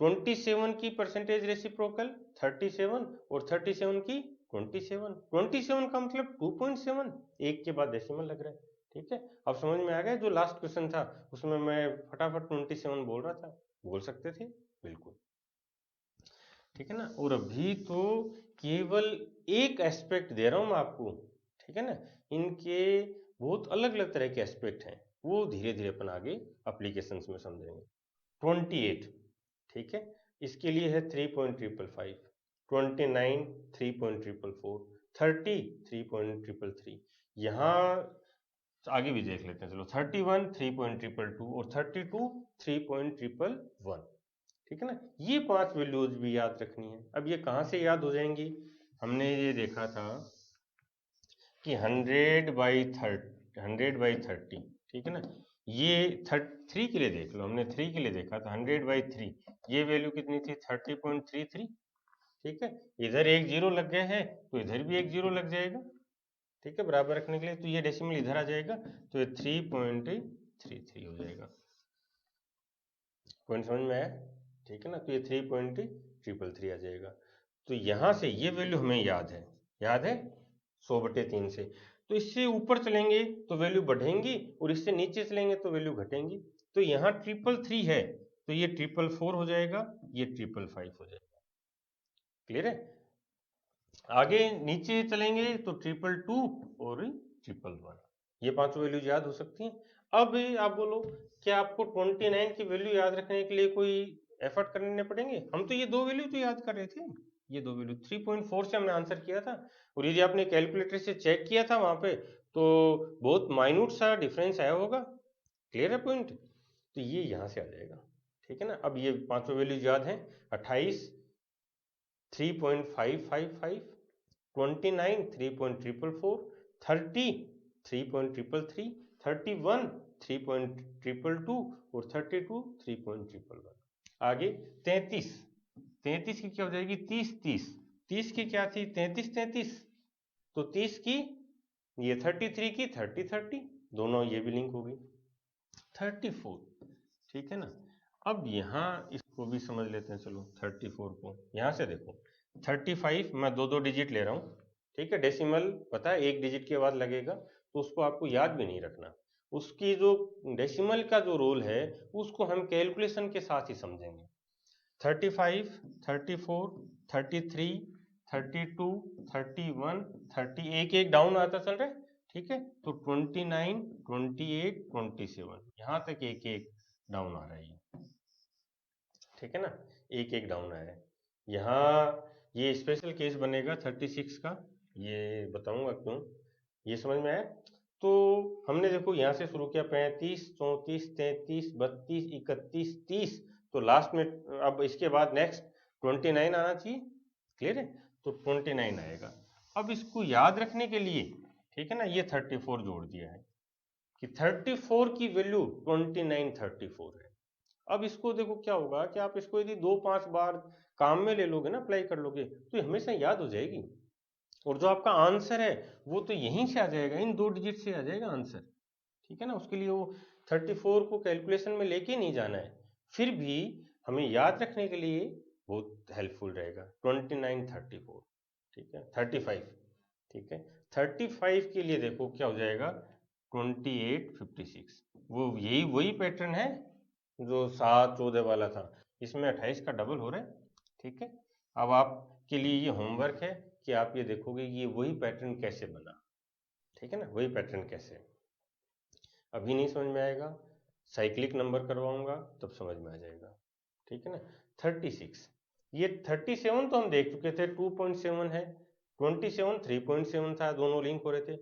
27 की परसेंटेज रेसिप्रोकल 37 और 37 की 27। 27 का मतलब 2.7, एक के बाद डेसिमल लग रहा है। ठीक है, अब समझ में आ गया, जो लास्ट क्वेश्चन था उसमें मैं फटाफट 27 बोल रहा था, बोल सकते थे बिल्कुल। ठीक है ना, और अभी तो केवल एक एस्पेक्ट दे रहा हूं मैं आपको, ठीक है ना, इनके बहुत अलग अलग तरह के एस्पेक्ट हैं, वो धीरे धीरे अपन आगे एप्लीकेशंस में समझेंगे। 28, ठीक है, इसके लिए है 3.555, 29 3.444, 30 3.333। यहाँ आगे भी देख लेते हैं, चलो 31 3.222 और 32 3.111। ठीक है ना, ये 5 वैल्यूज भी याद रखनी है। अब ये कहाँ से याद हो जाएंगी, हमने ये देखा था कि 100/30, ठीक है ना, ये 3 के लिए देख लो, हमने 3 के लिए देखा था 100/3, ये वैल्यू कितनी थी 30.33। ठीक है, इधर एक जीरो लग गए हैं तो इधर भी एक जीरो लग जाएगा, ठीक है, बराबर रखने के लिए, तो ये डेसिमल इधर आ जाएगा, तो ये 3.33 हो जाएगा। पॉइंट समझ में आया, ठीक है ना, तो ये 3.333 आ जाएगा। तो यहां से ये वैल्यू हमें याद है 100/3 से, तो इससे ऊपर चलेंगे तो वैल्यू बढ़ेंगी और इससे नीचे चलेंगे तो वैल्यू घटेंगी। तो यहाँ 333 है तो ये 444 हो जाएगा, ये 555 हो जाएगा। क्लियर है, आगे नीचे चलेंगे तो 222 और 111, ये पांचों वैल्यूज याद हो सकती हैं। अब आप बोलो क्या आपको 29 की वैल्यू याद रखने के लिए कोई एफर्ट करने पड़ेंगे, हम तो ये दो वैल्यू तो याद कर रहे थे, ये दो वैल्यू 3.4 से हमने आंसर किया था, और यदि आपने कैलकुलेटर से चेक किया था वहां पे तो बहुत माइन्यूट सा डिफरेंस आया होगा। क्लियर है पॉइंट, तो ये यहां से आ जाएगा। ठीक है ना, अब ये पांचों वैल्यूज याद हैं, 28 3.555, 29 3.444, 30 3.333, 31 3.222 और 32 3.111। आगे 33, 33 की क्या हो जाएगी 30 30, 30 की क्या थी 33 33, तो 30 की ये 33 की 30 30, दोनों ये भी लिंक हो गई। 34, ठीक है ना, अब यहाँ इसको भी समझ लेते हैं, चलो 34 को यहाँ से देखो 35 मैं दो डिजिट ले रहा हूँ, ठीक है, डेसिमल पता है एक डिजिट के बाद लगेगा, तो उसको आपको याद भी नहीं रखना, उसकी जो डेसिमल का जो रोल है उसको हम कैलकुलेशन के साथ ही समझेंगे। 35 34 33 32 31 30, एक एक डाउन आता चल रहा है, ठीक है, तो 29 28 27 यहाँ तक एक एक डाउन आ रहा है ये, ठीक है ना, एक एक डाउन आया है। यहाँ ये स्पेशल केस बनेगा 36 का, ये बताऊंगा क्यों, ये समझ में आया। तो हमने देखो यहाँ से शुरू किया 35 34 33 32 31 30, तो लास्ट में अब इसके बाद नेक्स्ट 29 आना चाहिए। क्लियर है, तो 29 आएगा। अब इसको याद रखने के लिए, ठीक है ना, ये 34 जोड़ दिया है कि 34 की वैल्यू 29 34 है। अब इसको देखो क्या होगा कि आप इसको यदि 2 5 बार काम में ले लोगे ना, अप्लाई कर लोगे, तो ये हमेशा याद हो जाएगी। और जो आपका आंसर है वो तो यहीं से आ जाएगा, इन 2 डिजिट से आ जाएगा आंसर, ठीक है ना। उसके लिए वो 34 को कैलकुलेशन में लेके नहीं जाना है, फिर भी हमें याद रखने के लिए बहुत हेल्पफुल रहेगा। 29 34, ठीक है, 35, ठीक है, 35 के लिए देखो क्या हो जाएगा, 28 56। वो यही वही पैटर्न है जो 7 14 वाला था, इसमें 28 का डबल हो रहा है, ठीक है। अब आपके लिए ये होमवर्क है कि आप ये देखोगे ये वही पैटर्न कैसे बना, ठीक है ना, वही पैटर्न कैसे। अभी नहीं समझ में आएगा, साइक्लिक नंबर करवाऊंगा तब समझ में आ जाएगा, ठीक है ना। 36, ये 37 तो हम देख चुके थे, 2.7 है, 27 3.7 था, दोनों लिंक हो रहे थे।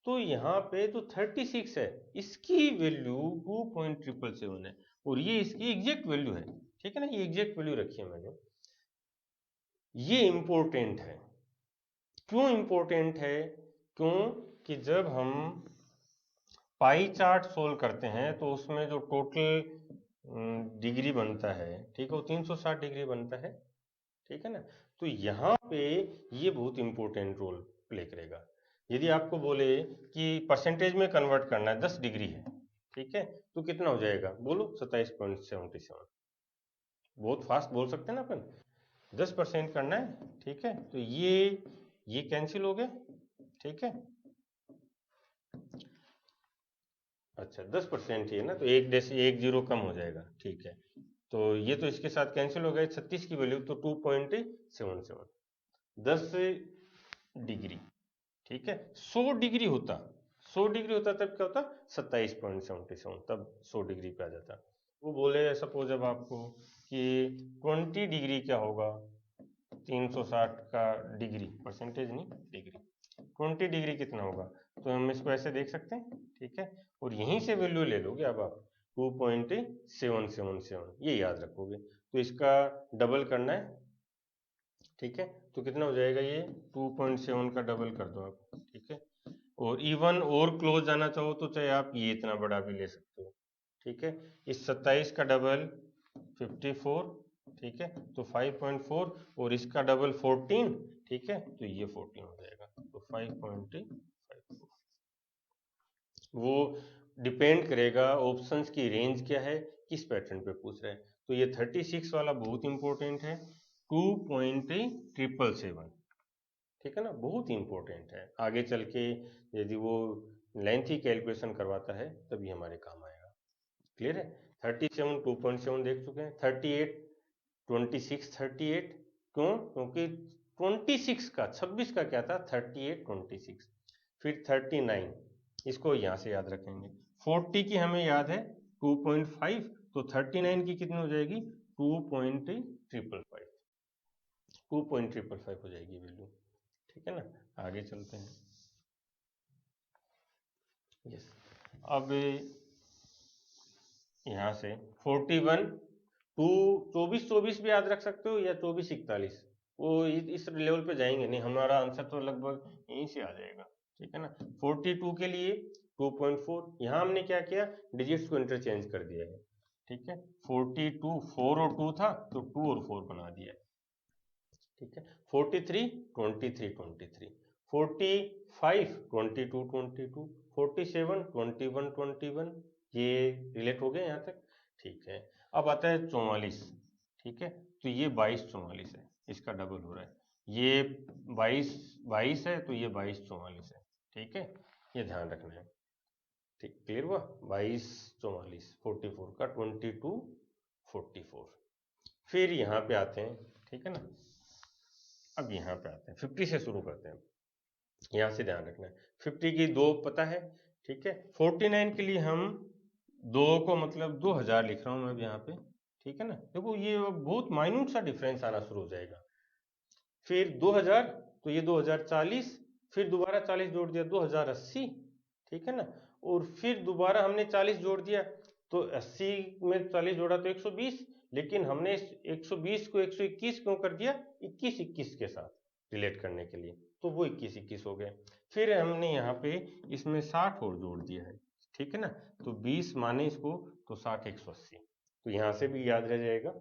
तो यहाँ पे जो 36 है इसकी वैल्यू 2.777 है, और ये इसकी एग्जैक्ट वैल्यू है, ठीक है ना, ये एग्जैक्ट वैल्यू रखी है मैंने। ये इंपॉर्टेंट है, क्यों इंपॉर्टेंट है, क्यों कि जब हम पाई चार्ट सोल्व करते हैं तो उसमें जो टोटल डिग्री बनता है, ठीक है, वो 360 डिग्री बनता है, ठीक है ना। तो यहाँ पे ये बहुत इंपॉर्टेंट रोल प्ले करेगा। यदि आपको बोले कि परसेंटेज में कन्वर्ट करना है, 10 डिग्री है, ठीक है, तो कितना हो जाएगा बोलो, 27.77। बहुत फास्ट बोल सकते हैं ना अपन, 10% करना है, ठीक है, तो ये कैंसिल हो गए, ठीक है। अच्छा 10% ही है ना, तो एक जीरो कम हो जाएगा, ठीक है। तो ये तो इसके साथ कैंसिल हो गए, 36 की वैल्यू तो 2.77, 10 डिग्री, ठीक है। 100 डिग्री होता, 100 डिग्री होता तब क्या होता, 27.77, तब 100 डिग्री पे आ जाता। वो बोले सपोज अब आपको कि 20 डिग्री क्या होगा, 360 का डिग्री, परसेंटेज नहीं डिग्री, 20 डिग्री कितना होगा, तो हम इसको ऐसे देख सकते हैं, ठीक है। और यहीं से वैल्यू ले लोगे अब आप 2.777, ये याद रखोगे, तो इसका डबल करना है, ठीक है। तो कितना हो जाएगा, ये 2.7 का डबल कर दो आप, ठीक है। और इवन और क्लोज जाना चाहो तो चाहे आप ये इतना बड़ा भी ले सकते हो, ठीक है। इस 27 का डबल 54, ठीक है, तो 5.4, और इसका डबल 14, ठीक है, तो ये 14 हो जाएगा, तो 5.54। वो डिपेंड करेगा ऑप्शंस की रेंज क्या है, किस पैटर्न पे पूछ रहे हैं। तो ये 36 वाला बहुत इंपॉर्टेंट है, 2.777, ठीक है ना, बहुत इंपॉर्टेंट है। आगे चल के यदि वो लेंथी कैलकुलेशन करवाता है तभी हमारे काम आएगा। क्लियर है। 37 2.7 देख चुके हैं, 38 26 38, क्यों, क्योंकि 26 का 26 का क्या था, 38 26, फिर 39, इसको यहाँ से याद रखेंगे। 40 की हमें याद है 2.5, तो 39 की कितनी हो जाएगी, 2.555, 2.555 हो जाएगी वैल्यू, ठीक है ना। आगे चलते हैं, यस। अब यहाँ से 41 टू 24 24 भी याद रख सकते हो, या 24 41, वो इस लेवल पे जाएंगे नहीं, हमारा आंसर तो लगभग यहीं से आ जाएगा, ठीक है ना। 42 के लिए 2.4, यहाँ हमने क्या किया, डिजिट्स को इंटरचेंज कर दिया है, ठीक है। 42 4 और 2 था तो 2 और 4 बना दिया, ठीक है। 43 23 23, 45 22 22, 47 21 21, ये रिलेट हो गया यहाँ तक, ठीक है। अब आता है 44, ठीक है, तो ये 22 44 है, इसका डबल हो रहा है, ये 22 22 है तो ये 22 44 है, ठीक है, ये ध्यान रखना है, ठीक, क्लियर हुआ। 22 44 44 का 22 44। फिर यहाँ पे आते हैं, ठीक है ना। अब यहाँ पे आते हैं 50 से शुरू करते हैं, यहाँ से ध्यान रखना है, 50 की दो पता है, ठीक है। 49 के लिए हम दो को मतलब 2000 लिख रहा हूँ मैं अब यहाँ पे, ठीक है ना। देखो ये बहुत माइन्यूट सा डिफरेंस आना शुरू हो जाएगा, फिर 2000, तो ये 2040, फिर दोबारा 40 जोड़ दिया 2080, ठीक है ना। और फिर दोबारा हमने 40 जोड़ दिया, तो 80 में 40 जोड़ा तो 120, लेकिन हमने 120 को 121 क्यों कर दिया, 21 21 के साथ रिलेट करने के लिए, तो वो 21 21 हो गए। फिर हमने यहाँ पे इसमें 60 और जोड़ दिया है, ठीक है ना, तो 20 माने इसको तो 60 180, तो यहाँ से भी याद रह जाएगा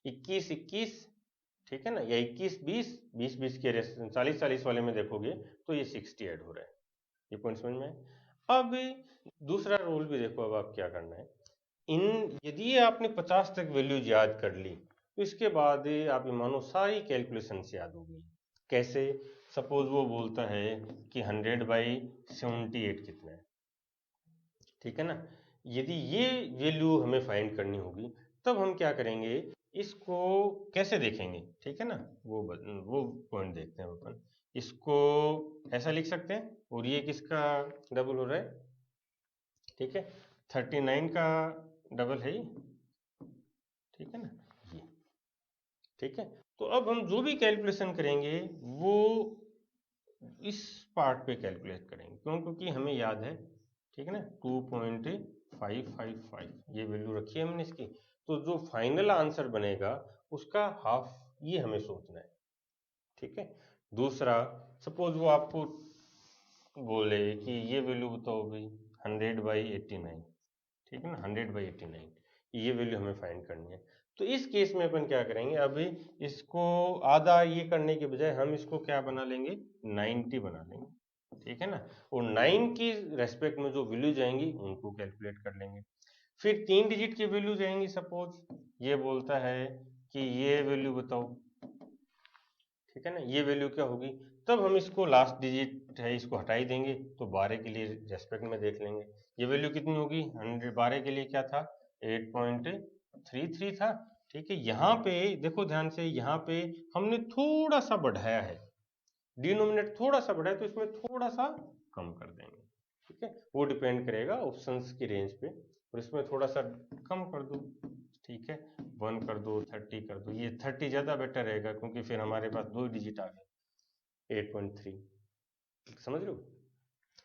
21 21 ठीक है ना, या 21 20 20 20 के 40 40 वाले में देखोगे तो ये 60 ऐड हो रहा है। ये पॉइंट समझ में आया। अब दूसरा रूल भी देखो, अब आप क्या करना है, यदि आपने 50 तक वैल्यूज याद कर ली तो इसके बाद आप ये मानो सारी कैलकुलेशन से याद हो गई। कैसे? सपोज वो बोलता है कि 100/78 कितना है, ठीक है ना। यदि ये वैल्यू हमें फाइंड करनी होगी तब हम क्या करेंगे, इसको कैसे देखेंगे, ठीक है ना, वो पॉइंट देखते हैं अपन। इसको ऐसा लिख सकते हैं, और ये किसका डबल हो रहा है, ठीक है, 39 का डबल है ये, ठीक है ना, ये, ठीक है। तो अब हम जो भी कैलकुलेशन करेंगे वो इस पार्ट पे कैलकुलेट करेंगे, क्यों? क्योंकि हमें याद है, ठीक है ना, 2.555 ये वैल्यू रखी है हमने इसकी। तो जो फाइनल आंसर बनेगा उसका हाफ ये हमें सोचना है, ठीक है। दूसरा, सपोज वो आपको बोले कि ये वैल्यू बताओ भाई 100/89, ठीक है ना, 100/89 ये वैल्यू हमें फाइंड करनी है। तो इस केस में अपन क्या करेंगे, अभी इसको आधा ये करने के बजाय हम इसको क्या बना लेंगे, 90 बना लेंगे, ठीक है ना। और 9 की रेस्पेक्ट में जो वैल्यू जाएंगी उनको कैलकुलेट कर लेंगे। फिर 3 डिजिट की वैल्यू जाएंगी, सपोज ये बोलता है कि ये वैल्यू बताओ, ठीक है ना, ये वैल्यू क्या होगी, तब हम इसको लास्ट डिजिट है इसको हटा ही देंगे, तो 12 के लिए रेस्पेक्ट में देख लेंगे ये वैल्यू कितनी होगी, 12 के लिए क्या था, 8.33 था, ठीक है। यहाँ पे देखो ध्यान से, यहाँ पे हमने थोड़ा सा बढ़ाया है, डिनोमिनेटर थोड़ा सा बढ़ाया, तो इसमें थोड़ा सा कम कर देंगे, ठीक है। वो डिपेंड करेगा ऑप्शंस की रेंज पे, और इसमें थोड़ा सा कम कर दो, ठीक है, 1 कर दो, 30 कर दो, ये 30 ज़्यादा बेटर रहेगा क्योंकि फिर हमारे पास 2 डिजिट आ गए, 8.3, समझ लो।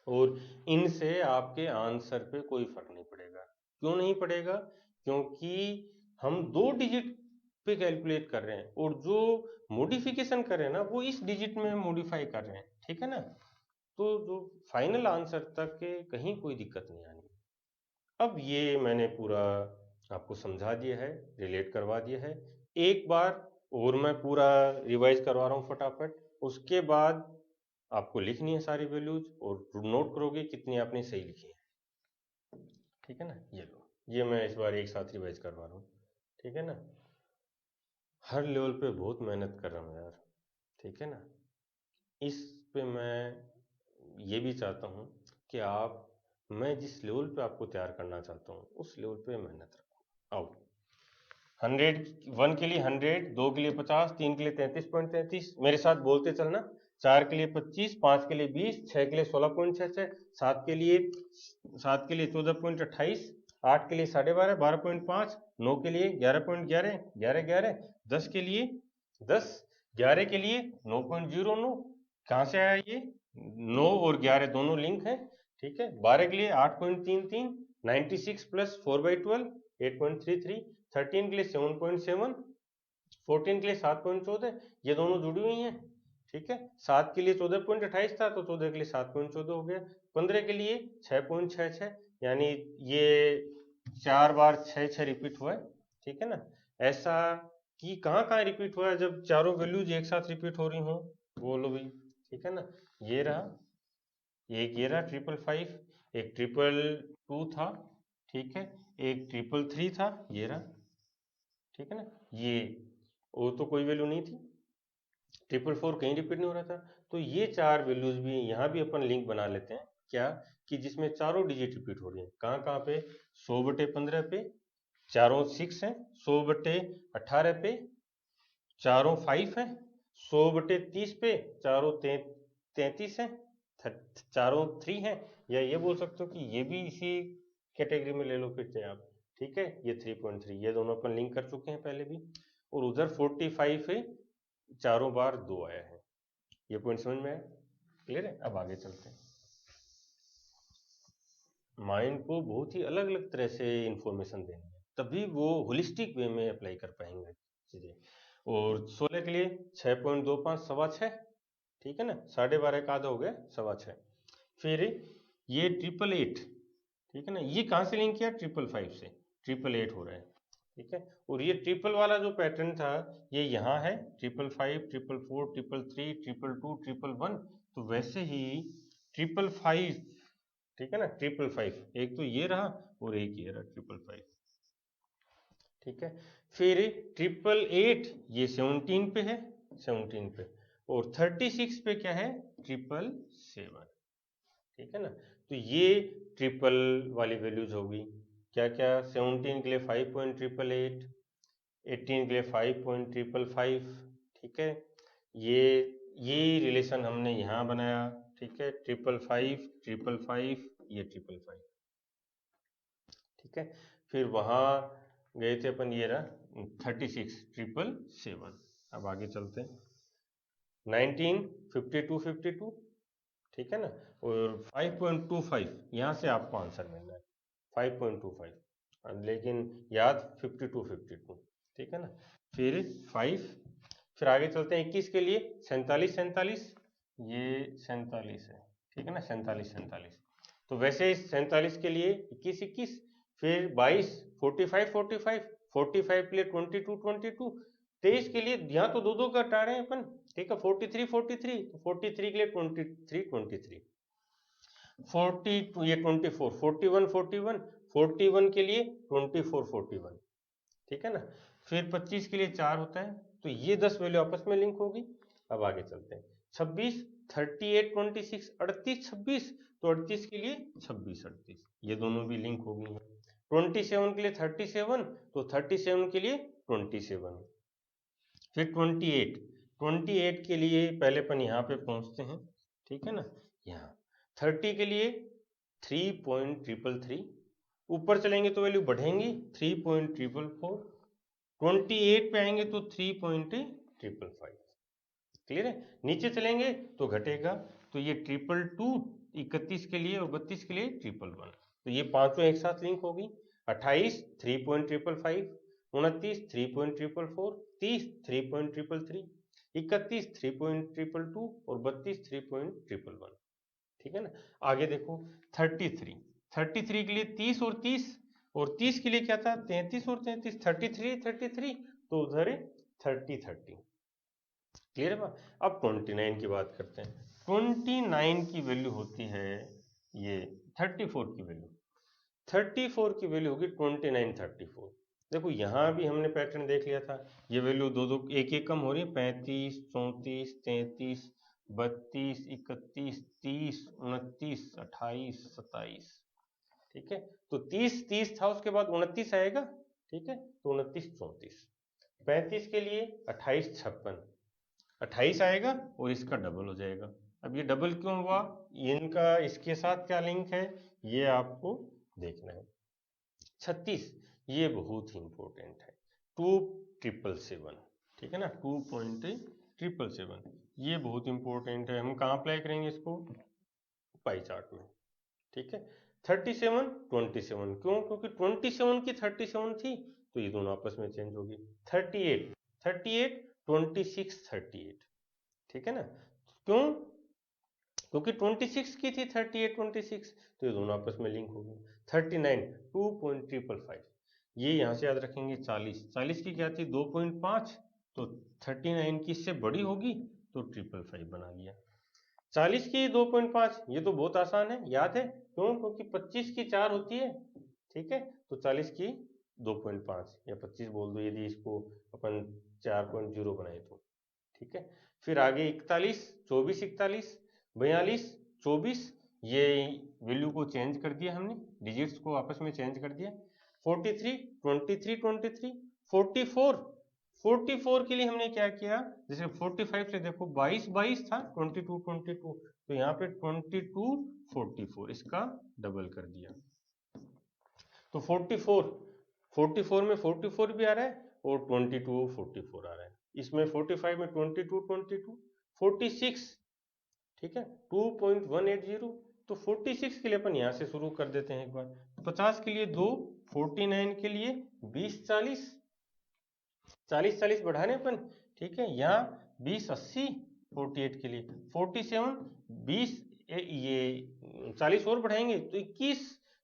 और इनसे आपके आंसर पे कोई फर्क नहीं पड़ेगा। क्यों नहीं पड़ेगा? क्योंकि हम 2 डिजिट पे कैलकुलेट कर रहे हैं, और जो मॉडिफिकेशन कर रहे हैं ना वो इस डिजिट में मॉडिफाई कर रहे हैं, ठीक है ना। तो जो फाइनल आंसर तक के कहीं कोई दिक्कत नहीं आनी। अब ये मैंने पूरा आपको समझा दिया है, रिलेट करवा दिया है। एक बार और मैं पूरा रिवाइज करवा रहा हूँ फटाफट, उसके बाद आपको लिखनी है सारी वैल्यूज, और नोट करोगे कितनी आपने सही लिखी है, ठीक है ना। ये लो, ये मैं इस बार एक साथ रिवाइज करवा रहा हूँ, ठीक है ना। हर लेवल पे बहुत मेहनत कर रहा हूँ यार, ठीक है ना। इस पे मैं ये भी चाहता हूँ कि आप, मैं जिस लेवल पे आपको तैयार करना चाहता हूँ उस लेवल पे मेहनत रखो। आओ, 100, 1 के लिए 100, 2 के लिए 50, 3 के लिए 33.33, मेरे साथ बोलते चलना। 4 के लिए 25, 5 के लिए 20, 6 के लिए 16.66, 7 के लिए 14.28, 8 के लिए 12.5, 12.5, 9 के लिए 11.11, 11.11, 10 के लिए 10, 11 के लिए 9.09, कहाँ से आया ये, 9 और 11 दोनों लिंक है, ठीक है। 12 के लिए 8.33, 96 प्लस 4/12, 8.33, 13 के लिए 7.7, 14 के लिए 7.14, ये दोनों जुड़ी हुई हैं, ठीक है। 7 के लिए 14.28 था तो 14 के लिए 7.14 हो गया। 15 के लिए 6.66, यानी ये 4 बार 6 रिपीट हुआ है, ठीक है ना। ऐसा कि कहाँ कहाँ रिपीट हुआ है, जब चारों वैल्यूज एक साथ रिपीट हो रही हो, बोलो भाई, ठीक है ना। ये रहा, एक ये रहा 555, एक 222 था, ठीक है, एक 333 था, ये रहा, ठीक है ना। ये वो तो कोई वैल्यू नहीं थी, 444 कहीं रिपीट नहीं हो रहा था। तो ये 4 वैल्यूज भी यहाँ भी अपन लिंक बना लेते हैं, क्या कि जिसमें चारों डिजिट रिपीट हो रही है, कहाँ कहाँ पे, 100/15 पे चारों 6 हैं, 100/18 पे चारों 5 हैं, 100/30 पे चारों 33 हैं, चारों 3 हैं, या ये बोल सकते हो कि ये भी इसी कैटेगरी में ले लो फिर से आप, ठीक है। ये 3.3 ये दोनों अपन लिंक कर चुके हैं पहले भी, और उधर 45 है, चारों बार 2 आया है। ये पॉइंट समझ में आया, क्लियर है। अब आगे चलते हैं। माइंड को बहुत ही अलग अलग तरह से इंफॉर्मेशन देनी है, तभी वो होलिस्टिक वे में अप्लाई कर पाएंगे चीजें। और 16 के लिए 6.25 6.25, ठीक है ना, 12.5 का आधा हो गया 6.25। फिर ये 888, ठीक है ना, ये कहाँ से लिंक किया, 555 से 888 हो रहा है, ठीक है। और ये ट्रिपल वाला जो पैटर्न था ये यहाँ है, 555, 444, 333, 222, 111, तो वैसे ही 555, ठीक है ना, 555, एक तो ये रहा और एक ये रहा 555, ठीक है। फिर 888 ये 17 पे है, 17 पे, और 36 पे क्या है, 777, ठीक है ना। तो ये ट्रिपल वाली वैल्यूज होगी, क्या क्या, 17 के लिए 5.888, 18 के लिए 5.555, ठीक है। ये रिलेशन हमने यहाँ बनाया, ठीक है, 555, 555, ये 555, ठीक है। फिर वहाँ गए थे अपन, ये रहा 36, 777। अब आगे चलते हैं, 19, 52, 52, ठीक है ना, और 5.25, यहाँ से आपको आंसर मिलना है 5.25, लेकिन याद 52, 52, ठीक है ना। फिर 5, फिर आगे चलते हैं 21 के लिए, 47, 47, ये 47 है, ठीक है ना, 47, 47, तो वैसे 47 के लिए 21, 21, फिर 22, 45, 45, 45 के लिए 22, 22, 23 के लिए यहाँ तो दो दो का हटा रहे हैं अपन, ठीक है, 43, 43, तो 43 के लिए 23, 23, 42, ये 24, 41, 41, 41 के लिए 24, 41, ठीक है ना। फिर 25 के लिए 4 होता है, तो ये 10 वैल्यू आपस में लिंक होगी। अब आगे चलते हैं, 26, 38, 26, 38, 26, तो 38 के लिए 26, 38, ये दोनों भी लिंक हो गई हैं। 27 के लिए 37, तो 37 के लिए 27, फिर 28, 28 के लिए पहले अपन यहाँ पे पहुंचते हैं, ठीक है ना, यहाँ 30 के लिए 3.333, ऊपर चलेंगे तो वैल्यू बढ़ेंगी, 3.444, 28 पे आएंगे तो 3.555, क्लियर है। नीचे चलेंगे तो घटेगा, तो ये 222, 31 के लिए और 32 के लिए 111, तो ये पांचों एक साथ लिंक होगी। 28, 3.555, 29, 3.444, 30, 3.333, 31, 3.222 और 32, 3.111, ठीक है ना। आगे देखो 33, 33 के लिए 30 और 30, और 30 के लिए क्या था, 33 और 33, 33, 33, तो उधर 30, 30, क्लियर है। अब 29 की बात करते हैं, 29 की वैल्यू होती है ये 34 की वैल्यू, 34 की वैल्यू होगी 29, 34। देखो यहाँ भी हमने पैटर्न देख लिया था, ये वैल्यू दो दो एक एक कम हो रही है, 35, 34, 33, 32, 31, 30, 29, 28, 27, ठीक है। तो 30, 30 था, उसके बाद 29 आएगा, ठीक है, तो 29, 34, 35 के लिए 28, 56, 28 आएगा और इसका डबल हो जाएगा। अब ये डबल क्यों हुआ, इनका इसके साथ क्या लिंक है, ये आपको देखना है। 36, ये बहुत ही इंपॉर्टेंट है, 2.777, ठीक है ना, 2.777, ये बहुत इंपॉर्टेंट है। हम कहाँ अप्लाई करेंगे इसको, पाई चार्ट में, ठीक है। 37, 27, क्यों, क्योंकि 27 की 37 थी, तो ये दोनों आपस में चेंज होगी। 38, 38, 26, 38, ठीक है ना, क्यों, क्योंकि 26 की थी 38, 26, तो ये दोनों आपस में लिंक होगी। 39, 2.555, ये यहाँ से याद रखेंगे। 40, 40 की क्या थी, 2.5, तो 39 की इससे बड़ी होगी, तो 555 बना लिया। 40 की 2.5, ये तो बहुत आसान है, याद है, क्यों, क्योंकि 25 की 4 होती है, ठीक है, तो 40 की 2.5 या 25 बोल दो, यदि इसको अपन 4.0 बनाए तो, ठीक है। फिर आगे 41, 24, 41, 42, 24, ये वैल्यू को चेंज कर दिया हमने, डिजिट्स को आपस में चेंज कर दिया। 43, 23, 23, 44, 44 के लिए हमने क्या किया, जैसे 45 से देखो 22, 22 था, 22, 22, तो यहाँ पे 22, 44, इसका डबल कर दिया, तो 44, 44 में 44 भी आ रहा है और 22, 44 आ रहा है। इसमें 45 में 22, 22, 46, ठीक है, 2.180, तो 46 के लिए अपन यहाँ से शुरू कर देते हैं एक बार। 50 के लिए 2, 49 के लिए 20, 40, 40, 40 बढ़ा रहे अपन, ठीक है, यहाँ 20, 80, 48 के लिए 47, 20, ये 40 और बढ़ाएंगे तो 21,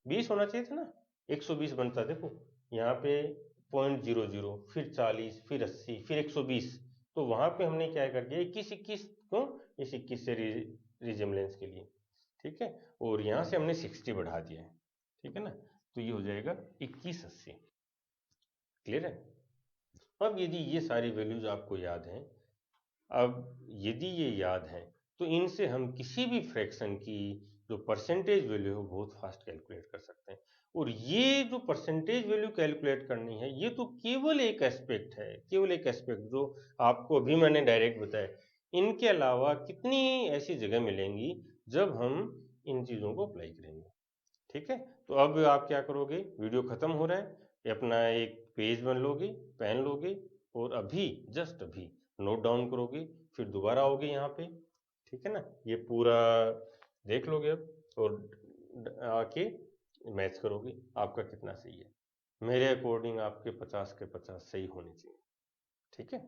20 होना चाहिए था ना, 120 बनता। देखो यहाँ पे 0.00, फिर 40, फिर 80, फिर 120। तो वहां पे हमने क्या कर दिया, 21 क्यों, इस 21 से रिजेम्बलेंस के लिए, ठीक है। और यहाँ से हमने 60 बढ़ा दिया है, ठीक है ना, तो ये हो जाएगा 2180। क्लियर है। अब यदि ये सारी वैल्यूज आपको याद हैं, अब यदि ये याद है तो इनसे हम किसी भी फ्रैक्शन की जो परसेंटेज वैल्यू है बहुत फास्ट कैलकुलेट कर सकते हैं। और ये जो परसेंटेज वैल्यू कैलकुलेट करनी है, ये तो केवल एक एस्पेक्ट है, केवल एक एस्पेक्ट जो आपको अभी मैंने डायरेक्ट बताया। इनके अलावा कितनी ऐसी जगह मिलेंगी जब हम इन चीज़ों को अप्लाई करेंगे, ठीक है। तो अब आप क्या करोगे, वीडियो खत्म हो रहा है, ये अपना एक पेज बन लोगे, पेन लोगे, और अभी जस्ट अभी नोट डाउन करोगे, फिर दोबारा आओगे यहाँ पे, ठीक है ना, ये पूरा देख लोगे अब, और आके मैच करोगे आपका कितना सही है। मेरे अकॉर्डिंग आपके 50 के 50 सही होने चाहिए, ठीक है।